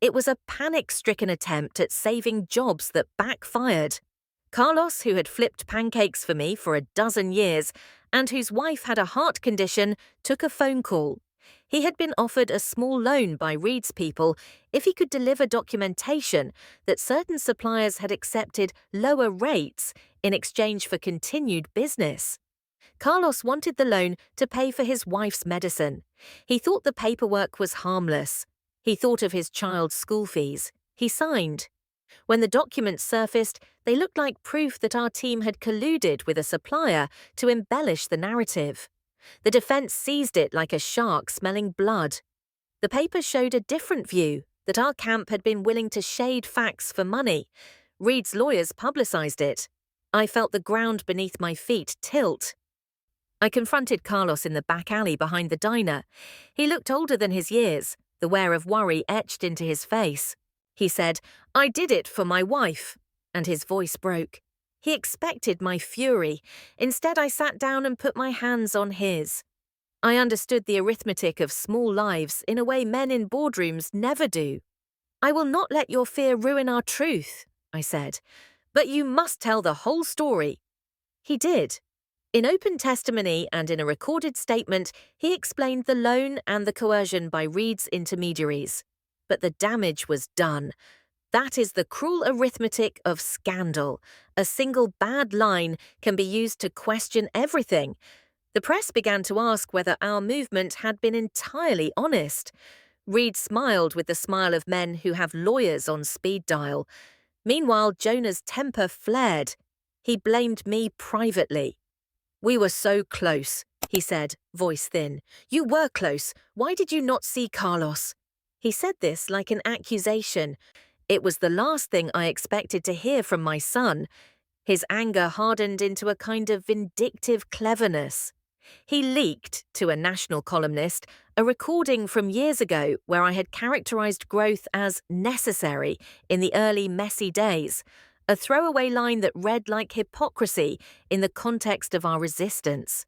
It was a panic-stricken attempt at saving jobs that backfired. Carlos, who had flipped pancakes for me for a dozen years and whose wife had a heart condition, took a phone call. He had been offered a small loan by Reed's people if he could deliver documentation that certain suppliers had accepted lower rates in exchange for continued business. Carlos wanted the loan to pay for his wife's medicine. He thought the paperwork was harmless. He thought of his child's school fees. He signed. When the documents surfaced, they looked like proof that our team had colluded with a supplier to embellish the narrative. The defense seized it like a shark smelling blood. The paper showed a different view, that our camp had been willing to shade facts for money. Reed's lawyers publicized it. I felt the ground beneath my feet tilt. I confronted Carlos in the back alley behind the diner. He looked older than his years, the wear of worry etched into his face. He said, "I did it for my wife," and his voice broke. He expected my fury. Instead, I sat down and put my hands on his. I understood the arithmetic of small lives in a way men in boardrooms never do. "I will not let your fear ruin our truth," I said, "but you must tell the whole story." He did. In open testimony and in a recorded statement, he explained the loan and the coercion by Reed's intermediaries. But the damage was done. That is the cruel arithmetic of scandal. A single bad line can be used to question everything. The press began to ask whether our movement had been entirely honest. Reed smiled with the smile of men who have lawyers on speed dial. Meanwhile, Jonah's temper flared. He blamed me privately. "We were so close," he said, voice thin. "You were close. Why did you not see Carlos?" He said this like an accusation. It was the last thing I expected to hear from my son. His anger hardened into a kind of vindictive cleverness. He leaked, to a national columnist, a recording from years ago where I had characterized growth as necessary in the early messy days, a throwaway line that read like hypocrisy in the context of our resistance.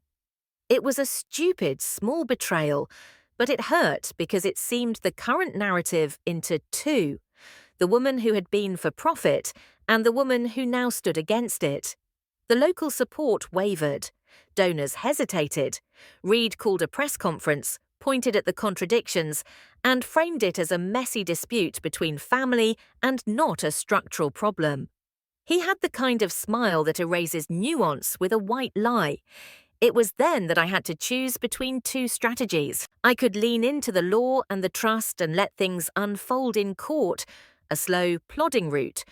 It was a stupid, small betrayal, but it hurt because it seamed the current narrative into two: the woman who had been for profit and the woman who now stood against it. The local support wavered. Donors hesitated. Reed called a press conference, pointed at the contradictions, and framed it as a messy dispute between family and not a structural problem. He had the kind of smile that erases nuance with a white lie. It was then that I had to choose between two strategies. I could lean into the law and the trust and let things unfold in court, a slow, plodding route,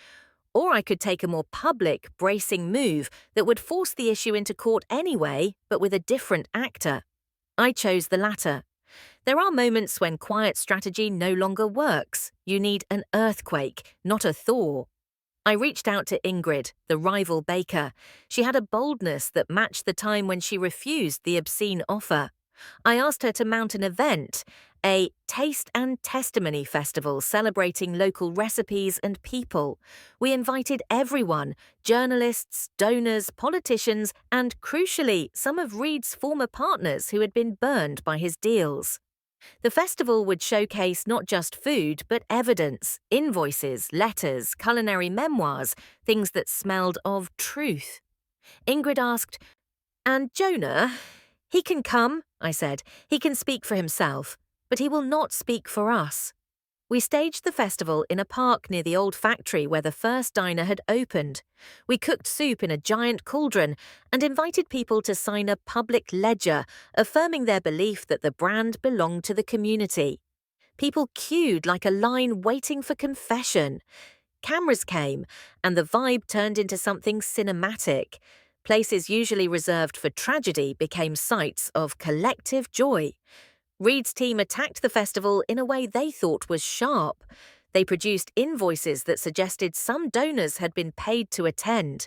or I could take a more public, bracing move that would force the issue into court anyway, but with a different actor. I chose the latter. There are moments when quiet strategy no longer works. You need an earthquake, not a thaw. I reached out to Ingrid, the rival baker. She had a boldness that matched the time when she refused the obscene offer. I asked her to mount an event, a taste and testimony festival celebrating local recipes and people. We invited everyone, journalists, donors, politicians, and crucially, some of Reed's former partners who had been burned by his deals. The festival would showcase not just food, but evidence, invoices, letters, culinary memoirs, things that smelled of truth. Ingrid asked, "And Jonah? He can come," I said. "He can speak for himself, but he will not speak for us." We staged the festival in a park near the old factory where the first diner had opened. We cooked soup in a giant cauldron and invited people to sign a public ledger affirming their belief that the brand belonged to the community. People queued like a line waiting for confession. Cameras came, and the vibe turned into something cinematic. Places usually reserved for tragedy became sites of collective joy. Reed's team attacked the festival in a way they thought was sharp. They produced invoices that suggested some donors had been paid to attend.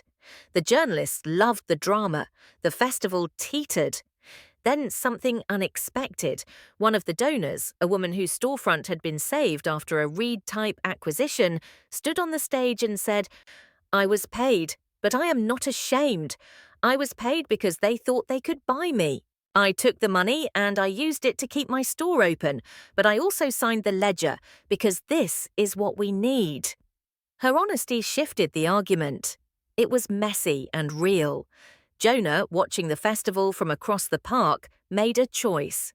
The journalists loved the drama. The festival teetered. Then something unexpected. One of the donors, a woman whose storefront had been saved after a Reed-type acquisition, stood on the stage and said, "I was paid, but I am not ashamed. I was paid because they thought they could buy me. I took the money and I used it to keep my store open, but I also signed the ledger because this is what we need." Her honesty shifted the argument. It was messy and real. Jonah, watching the festival from across the park, made a choice.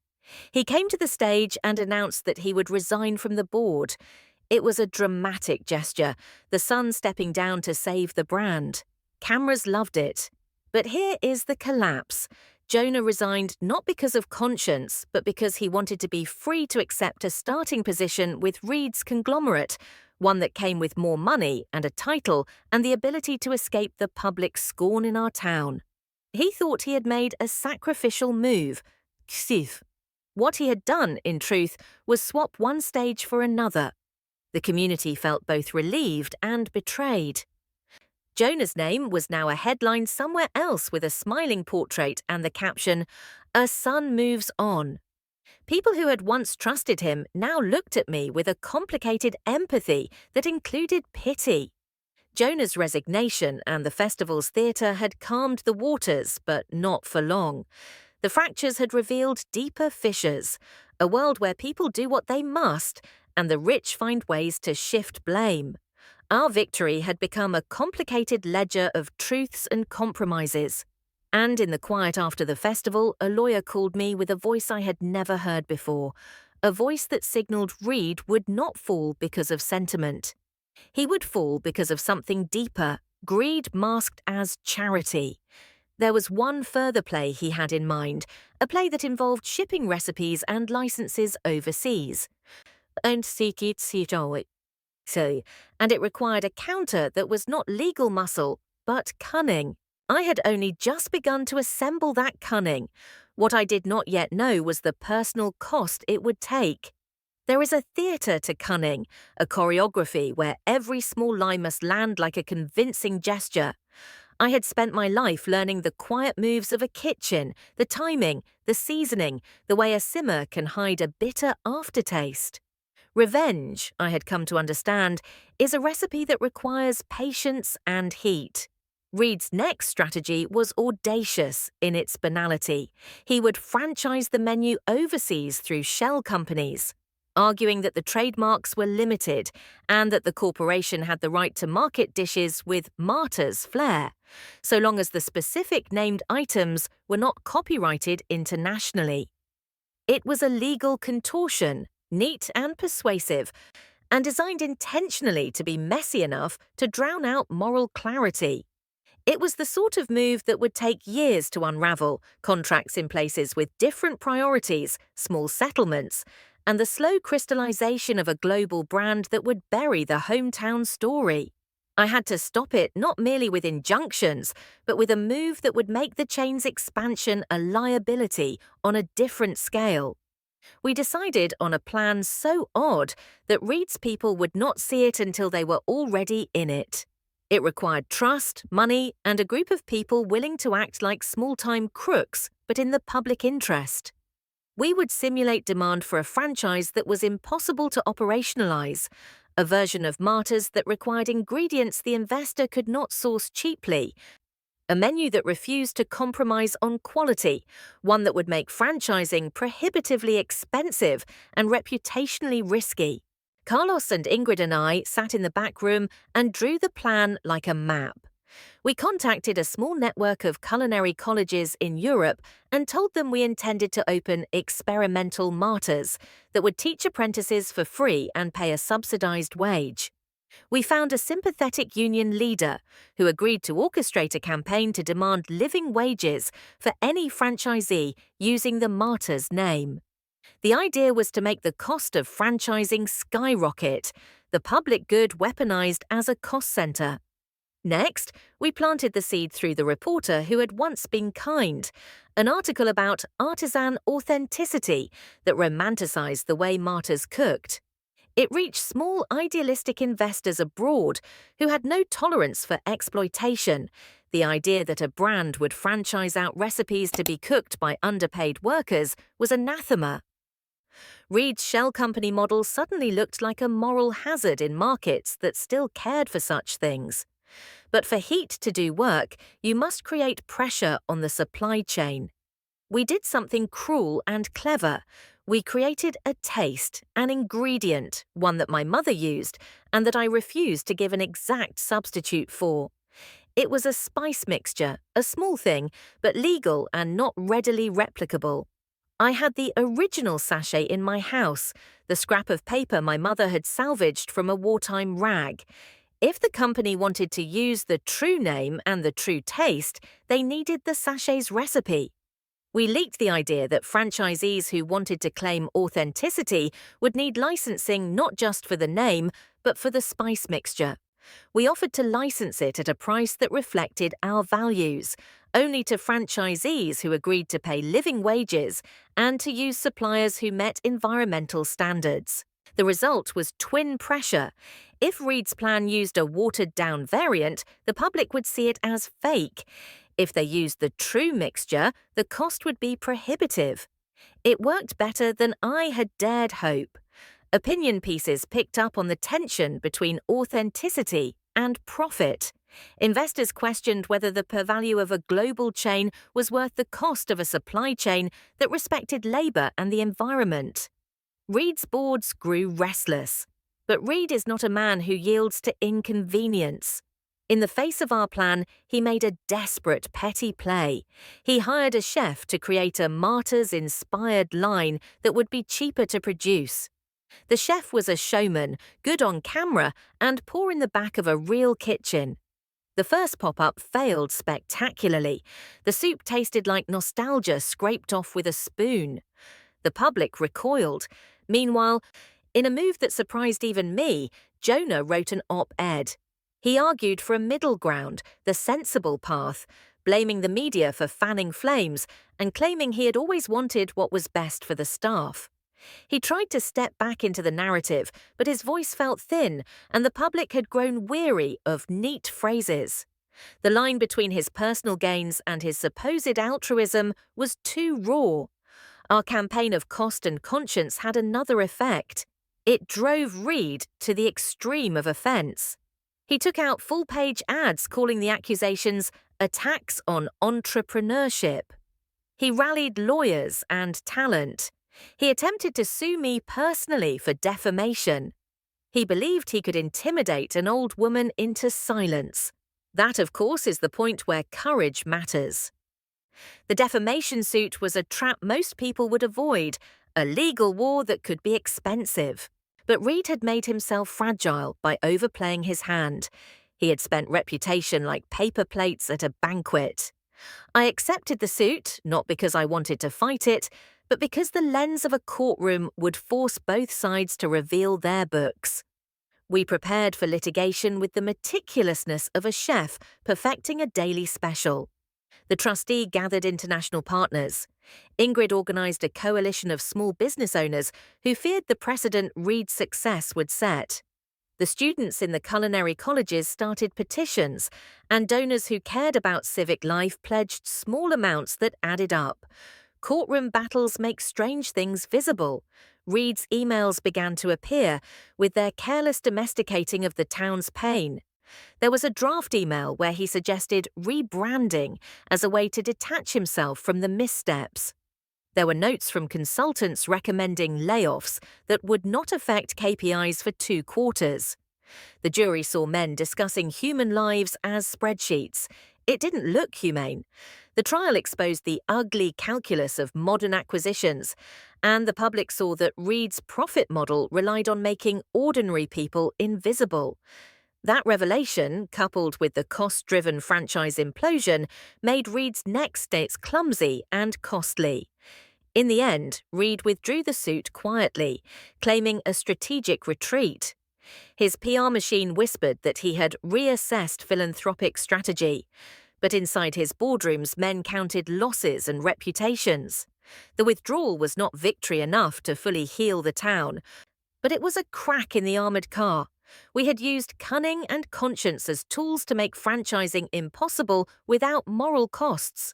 He came to the stage and announced that he would resign from the board. It was a dramatic gesture, the son stepping down to save the brand. Cameras loved it. But here is the collapse. Jonah resigned not because of conscience, but because he wanted to be free to accept a starting position with Reed's conglomerate, one that came with more money and a title and the ability to escape the public scorn in our town. He thought he had made a sacrificial move. Ksif. What he had done, in truth, was swap one stage for another. The community felt both relieved and betrayed. Jonah's name was now a headline somewhere else with a smiling portrait and the caption, "A son moves on." People who had once trusted him now looked at me with a complicated empathy that included pity. Jonah's resignation and the festival's theatre had calmed the waters, but not for long. The fractures had revealed deeper fissures, a world where people do what they must, and the rich find ways to shift blame. Our victory had become a complicated ledger of truths and compromises. And in the quiet after the festival, a lawyer called me with a voice I had never heard before, a voice that signaled Reed would not fall because of sentiment. He would fall because of something deeper, greed masked as charity. There was one further play he had in mind, a play that involved shipping recipes and licenses overseas. And it required a counter that was not legal muscle, but cunning. I had only just begun to assemble that cunning. What I did not yet know was the personal cost it would take. There is a theatre to cunning, a choreography where every small line must land like a convincing gesture. I had spent my life learning the quiet moves of a kitchen, the timing, the seasoning, the way a simmer can hide a bitter aftertaste. Revenge, I had come to understand, is a recipe that requires patience and heat. Reed's next strategy was audacious in its banality. He would franchise the menu overseas through shell companies, arguing that the trademarks were limited and that the corporation had the right to market dishes with martyr's flair, so long as the specific named items were not copyrighted internationally. It was a legal contortion, neat and persuasive, and designed intentionally to be messy enough to drown out moral clarity. It was the sort of move that would take years to unravel, contracts in places with different priorities, small settlements, and the slow crystallization of a global brand that would bury the hometown story. I had to stop it not merely with injunctions, but with a move that would make the chain's expansion a liability on a different scale. We decided on a plan so odd that Reed's people would not see it until they were already in it. It required trust, money, and a group of people willing to act like small-time crooks, but in the public interest. We would simulate demand for a franchise that was impossible to operationalize, a version of Martyrs that required ingredients the investor could not source cheaply, a menu that refused to compromise on quality, one that would make franchising prohibitively expensive and reputationally risky. Carlos and Ingrid and I sat in the back room and drew the plan like a map. We contacted a small network of culinary colleges in Europe and told them we intended to open experimental Martyrs that would teach apprentices for free and pay a subsidized wage. We found a sympathetic union leader who agreed to orchestrate a campaign to demand living wages for any franchisee using the Martyrs name. The idea was to make the cost of franchising skyrocket, the public good weaponized as a cost center. Next, we planted the seed through the reporter who had once been kind, an article about artisan authenticity that romanticized the way Martyrs cooked. It reached small idealistic investors abroad who had no tolerance for exploitation. The idea that a brand would franchise out recipes to be cooked by underpaid workers was anathema. Reed's shell company model suddenly looked like a moral hazard in markets that still cared for such things. But for heat to do work, you must create pressure on the supply chain. We did something cruel and clever. We created a taste, an ingredient, one that my mother used, and that I refused to give an exact substitute for. It was a spice mixture, a small thing, but legal and not readily replicable. I had the original sachet in my house, the scrap of paper my mother had salvaged from a wartime rag. If the company wanted to use the true name and the true taste, they needed the sachet's recipe. We leaked the idea that franchisees who wanted to claim authenticity would need licensing not just for the name, but for the spice mixture. We offered to license it at a price that reflected our values, only to franchisees who agreed to pay living wages and to use suppliers who met environmental standards. The result was twin pressure. If Reed's plan used a watered-down variant, the public would see it as fake. If they used the true mixture, the cost would be prohibitive. It worked better than I had dared hope. Opinion pieces picked up on the tension between authenticity and profit. Investors questioned whether the per value of a global chain was worth the cost of a supply chain that respected labor and the environment. Reed's boards grew restless. But Reed is not a man who yields to inconvenience. In the face of our plan, he made a desperate petty play. He hired a chef to create a Martyrs-inspired line that would be cheaper to produce. The chef was a showman, good on camera, and poor in the back of a real kitchen. The first pop-up failed spectacularly. The soup tasted like nostalgia scraped off with a spoon. The public recoiled. Meanwhile, in a move that surprised even me, Jonah wrote an op-ed. He argued for a middle ground, the sensible path, blaming the media for fanning flames and claiming he had always wanted what was best for the staff. He tried to step back into the narrative, but his voice felt thin, and the public had grown weary of neat phrases. The line between his personal gains and his supposed altruism was too raw. Our campaign of cost and conscience had another effect. It drove Reed to the extreme of offence. He took out full-page ads calling the accusations attacks on entrepreneurship. He rallied lawyers and talent. He attempted to sue me personally for defamation. He believed he could intimidate an old woman into silence. That, of course, is the point where courage matters. The defamation suit was a trap most people would avoid, a legal war that could be expensive. But Reed had made himself fragile by overplaying his hand. He had spent reputation like paper plates at a banquet. I accepted the suit, not because I wanted to fight it, but because the lens of a courtroom would force both sides to reveal their books. We prepared for litigation with the meticulousness of a chef perfecting a daily special. The trustee gathered international partners. Ingrid organised a coalition of small business owners who feared the precedent Reed's success would set. The students in the culinary colleges started petitions, and donors who cared about civic life pledged small amounts that added up. Courtroom battles make strange things visible. Reed's emails began to appear, with their careless domesticating of the town's pain. There was a draft email where he suggested rebranding as a way to detach himself from the missteps. There were notes from consultants recommending layoffs that would not affect KPIs for 2 quarters. The jury saw men discussing human lives as spreadsheets. It didn't look humane. The trial exposed the ugly calculus of modern acquisitions, and the public saw that Reed's profit model relied on making ordinary people invisible. That revelation, coupled with the cost-driven franchise implosion, made Reed's next dates clumsy and costly. In the end, Reed withdrew the suit quietly, claiming a strategic retreat. His PR machine whispered that he had reassessed philanthropic strategy, but inside his boardrooms men counted losses and reputations. The withdrawal was not victory enough to fully heal the town, but it was a crack in the armoured car. We had used cunning and conscience as tools to make franchising impossible without moral costs.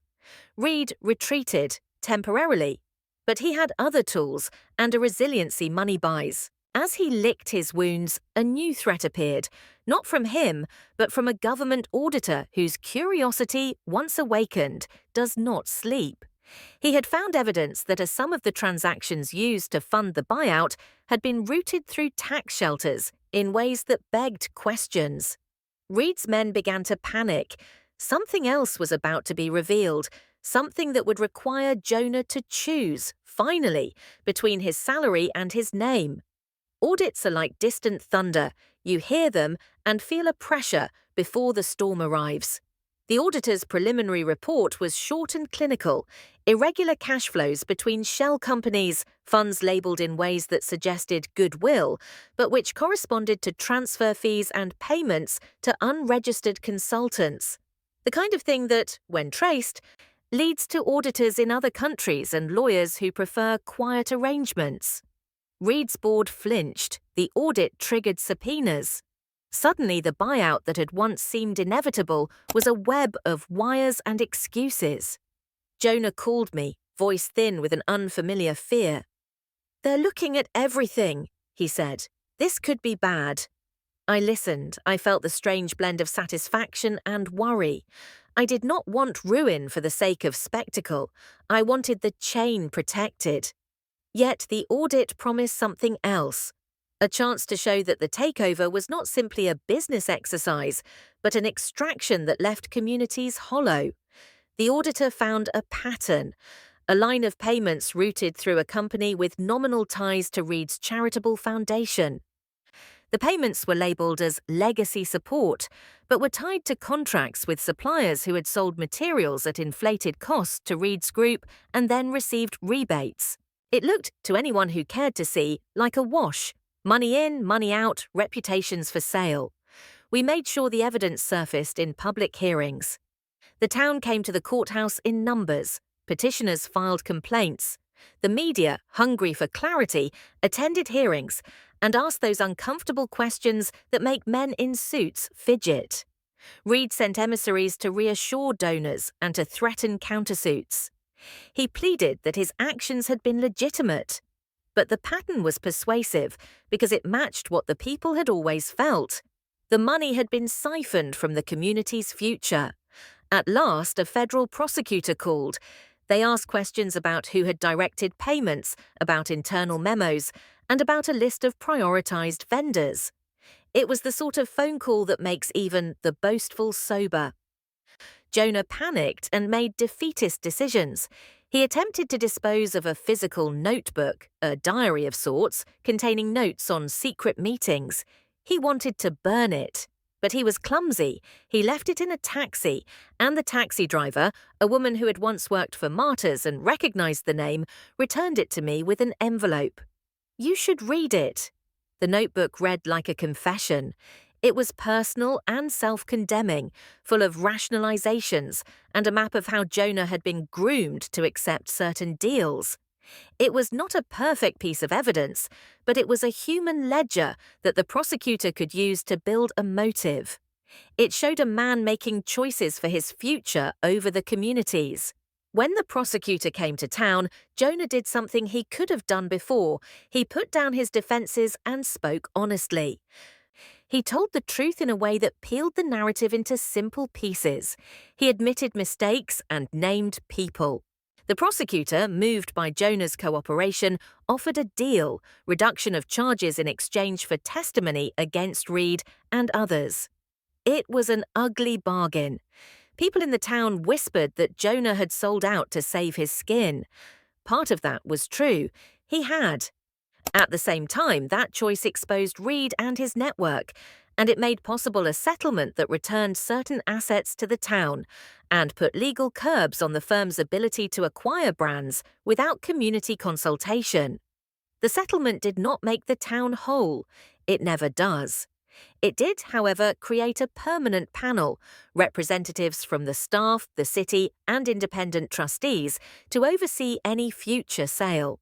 Reed retreated, temporarily, but he had other tools and a resiliency money buys. As he licked his wounds, a new threat appeared, not from him, but from a government auditor whose curiosity, once awakened, does not sleep. He had found evidence that a sum of the transactions used to fund the buyout had been routed through tax shelters in ways that begged questions. Reed's men began to panic. Something else was about to be revealed, something that would require Jonah to choose, finally, between his salary and his name. Audits are like distant thunder. You hear them and feel a pressure before the storm arrives. The auditor's preliminary report was short and clinical. Irregular cash flows between shell companies, funds labelled in ways that suggested goodwill, but which corresponded to transfer fees and payments to unregistered consultants. The kind of thing that, when traced, leads to auditors in other countries and lawyers who prefer quiet arrangements. Reed's board flinched. The audit triggered subpoenas. Suddenly, the buyout that had once seemed inevitable was a web of wires and excuses. Jonah called me, voice thin with an unfamiliar fear. "They're looking at everything," he said. "This could be bad." I listened. I felt the strange blend of satisfaction and worry. I did not want ruin for the sake of spectacle. I wanted the chain protected. Yet the audit promised something else. A chance to show that the takeover was not simply a business exercise, but an extraction that left communities hollow. The auditor found a pattern, a line of payments routed through a company with nominal ties to Reed's charitable foundation. The payments were labelled as legacy support, but were tied to contracts with suppliers who had sold materials at inflated costs to Reed's group and then received rebates. It looked, to anyone who cared to see, like a wash. Money in, money out, reputations for sale. We made sure the evidence surfaced in public hearings. The town came to the courthouse in numbers. Petitioners filed complaints. The media, hungry for clarity, attended hearings and asked those uncomfortable questions that make men in suits fidget. Reed sent emissaries to reassure donors and to threaten countersuits. He pleaded that his actions had been legitimate. But the pattern was persuasive because it matched what the people had always felt. The money had been siphoned from the community's future. At last, a federal prosecutor called. They asked questions about who had directed payments, about internal memos, and about a list of prioritized vendors. It was the sort of phone call that makes even the boastful sober. Jonah panicked and made defeatist decisions. He attempted to dispose of a physical notebook, a diary of sorts, containing notes on secret meetings. He wanted to burn it. But he was clumsy. He left it in a taxi, and the taxi driver, a woman who had once worked for Martyrs and recognized the name, returned it to me with an envelope. "You should read it." The notebook read like a confession. It was personal and self-condemning, full of rationalizations and a map of how Jonah had been groomed to accept certain deals. It was not a perfect piece of evidence, but it was a human ledger that the prosecutor could use to build a motive. It showed a man making choices for his future over the community's. When the prosecutor came to town, Jonah did something he could have done before. He put down his defenses and spoke honestly. He told the truth in a way that peeled the narrative into simple pieces. He admitted mistakes and named people. The prosecutor, moved by Jonah's cooperation, offered a deal, reduction of charges in exchange for testimony against Reed and others. It was an ugly bargain. People in the town whispered that Jonah had sold out to save his skin. Part of that was true. He had. At the same time, that choice exposed Reed and his network, and it made possible a settlement that returned certain assets to the town and put legal curbs on the firm's ability to acquire brands without community consultation. The settlement did not make the town whole. It never does. It did, however, create a permanent panel, representatives from the staff, the city, and independent trustees, to oversee any future sale.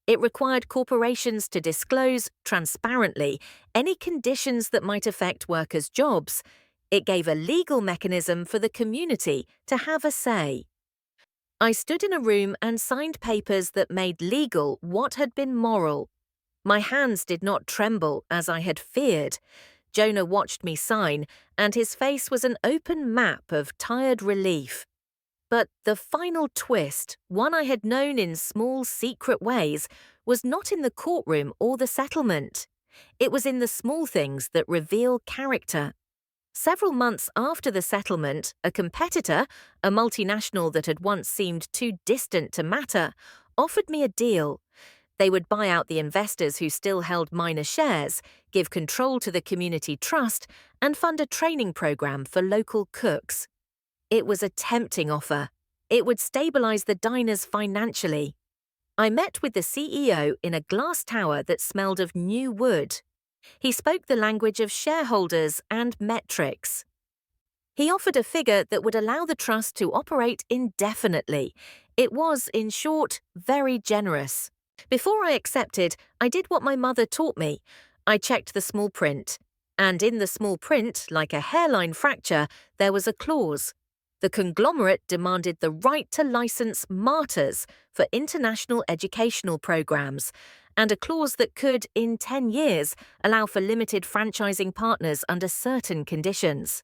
It required corporations to disclose, transparently, any conditions that might affect workers' jobs. It gave a legal mechanism for the community to have a say. I stood in a room and signed papers that made legal what had been moral. My hands did not tremble as I had feared. Jonah watched me sign, and his face was an open map of tired relief. But the final twist, one I had known in small, secret ways, was not in the courtroom or the settlement. It was in the small things that reveal character. Several months after the settlement, a competitor, a multinational that had once seemed too distant to matter, offered me a deal. They would buy out the investors who still held minor shares, give control to the community trust, and fund a training program for local cooks. It was a tempting offer. It would stabilize the diners financially. I met with the CEO in a glass tower that smelled of new wood. He spoke the language of shareholders and metrics. He offered a figure that would allow the trust to operate indefinitely. It was, in short, very generous. Before I accepted, I did what my mother taught me. I checked the small print. And in the small print, like a hairline fracture, there was a clause. The conglomerate demanded the right to license martyrs for international educational programs, and a clause that could, in 10 years, allow for limited franchising partners under certain conditions.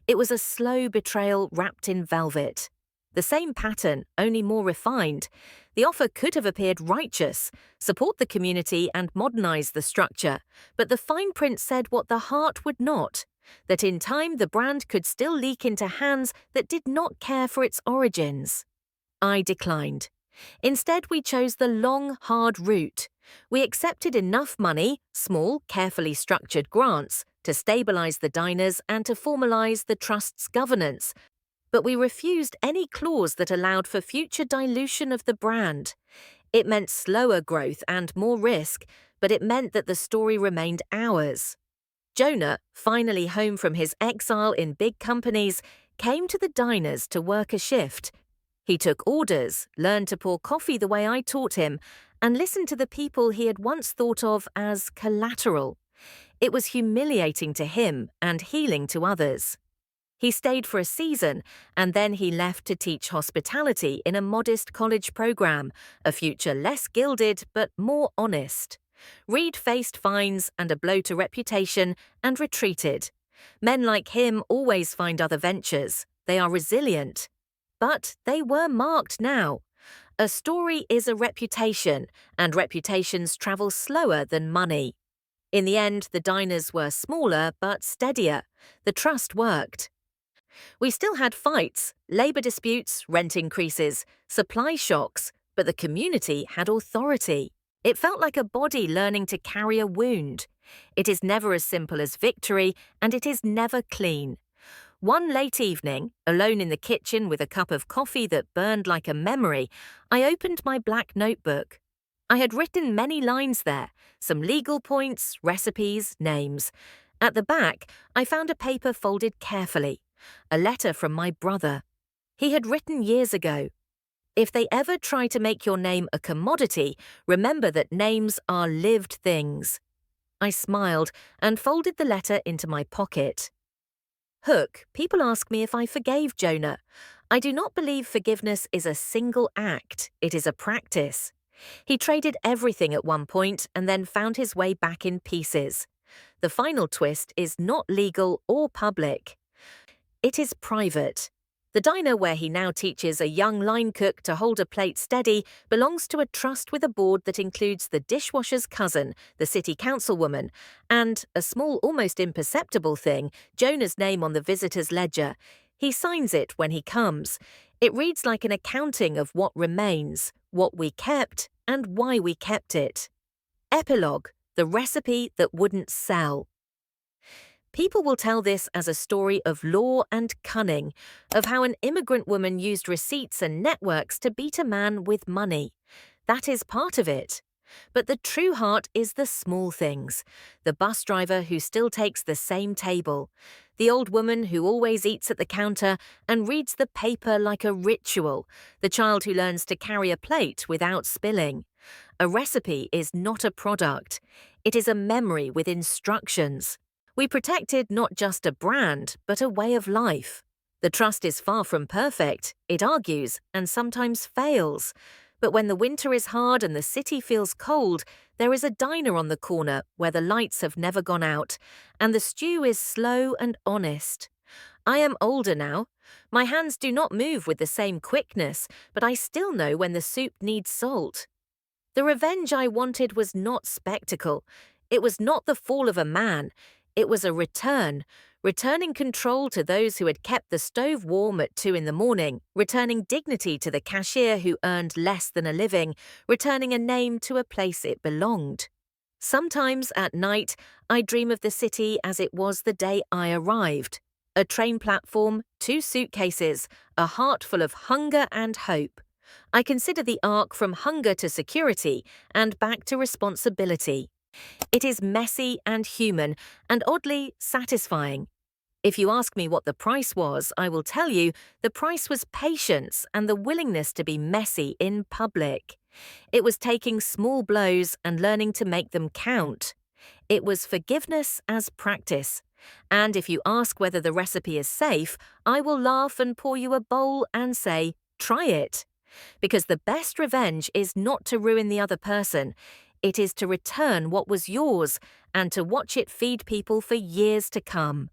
It was a slow betrayal wrapped in velvet. The same pattern, only more refined. The offer could have appeared righteous, support the community and modernize the structure, but the fine print said what the heart would not, that in time the brand could still leak into hands that did not care for its origins. I declined. Instead, we chose the long, hard route. We accepted enough money, small, carefully structured grants, to stabilize the diners and to formalize the trust's governance, but we refused any clause that allowed for future dilution of the brand. It meant slower growth and more risk, but it meant that the story remained ours. Jonah, finally home from his exile in big companies, came to the diners to work a shift. He took orders, learned to pour coffee the way I taught him, and listened to the people he had once thought of as collateral. It was humiliating to him and healing to others. He stayed for a season, and then he left to teach hospitality in a modest college program, a future less gilded but more honest. Reed faced fines and a blow to reputation and retreated. Men like him always find other ventures. They are resilient. But they were marked now. A story is a reputation, and reputations travel slower than money. In the end, the diners were smaller but steadier. The trust worked. We still had fights, labour disputes, rent increases, supply shocks, but the community had authority. It felt like a body learning to carry a wound. It is never as simple as victory, and it is never clean. One late evening, alone in the kitchen with a cup of coffee that burned like a memory, I opened my black notebook. I had written many lines there, some legal points, recipes, names, At the back, I found a paper folded carefully, a letter from my brother. He had written years ago, "If they ever try to make your name a commodity, remember that names are lived things." I smiled and folded the letter into my pocket. Hook, people ask me if I forgave Jonah. I do not believe forgiveness is a single act, it is a practice. He traded everything at one point and then found his way back in pieces. The final twist is not legal or public. It is private. The diner where he now teaches a young line cook to hold a plate steady belongs to a trust with a board that includes the dishwasher's cousin, the city councilwoman, and, a small, almost imperceptible thing, Jonah's name on the visitor's ledger. He signs it when he comes. It reads like an accounting of what remains, what we kept, and why we kept it. Epilogue: the recipe that wouldn't sell. People will tell this as a story of law and cunning, of how an immigrant woman used receipts and networks to beat a man with money. That is part of it. But the true heart is the small things. The bus driver who still takes the same table. The old woman who always eats at the counter and reads the paper like a ritual. The child who learns to carry a plate without spilling. A recipe is not a product. It is a memory with instructions. We protected not just a brand, but a way of life. The trust is far from perfect, it argues, and sometimes fails. But when the winter is hard and the city feels cold, there is a diner on the corner where the lights have never gone out, and the stew is slow and honest. I am older now. My hands do not move with the same quickness, but I still know when the soup needs salt. The revenge I wanted was not spectacle. It was not the fall of a man. It was a returning control to those who had kept the stove warm at 2 a.m, returning dignity to the cashier who earned less than a living, returning a name to a place it belonged. Sometimes at night, I dream of the city as it was the day I arrived. A train platform, 2 suitcases, a heart full of hunger and hope. I consider the arc from hunger to security and back to responsibility. It is messy and human, and oddly satisfying. If you ask me what the price was, I will tell you the price was patience and the willingness to be messy in public. It was taking small blows and learning to make them count. It was forgiveness as practice. And if you ask whether the recipe is safe, I will laugh and pour you a bowl and say, try it. Because the best revenge is not to ruin the other person. It is to return what was yours and to watch it feed people for years to come.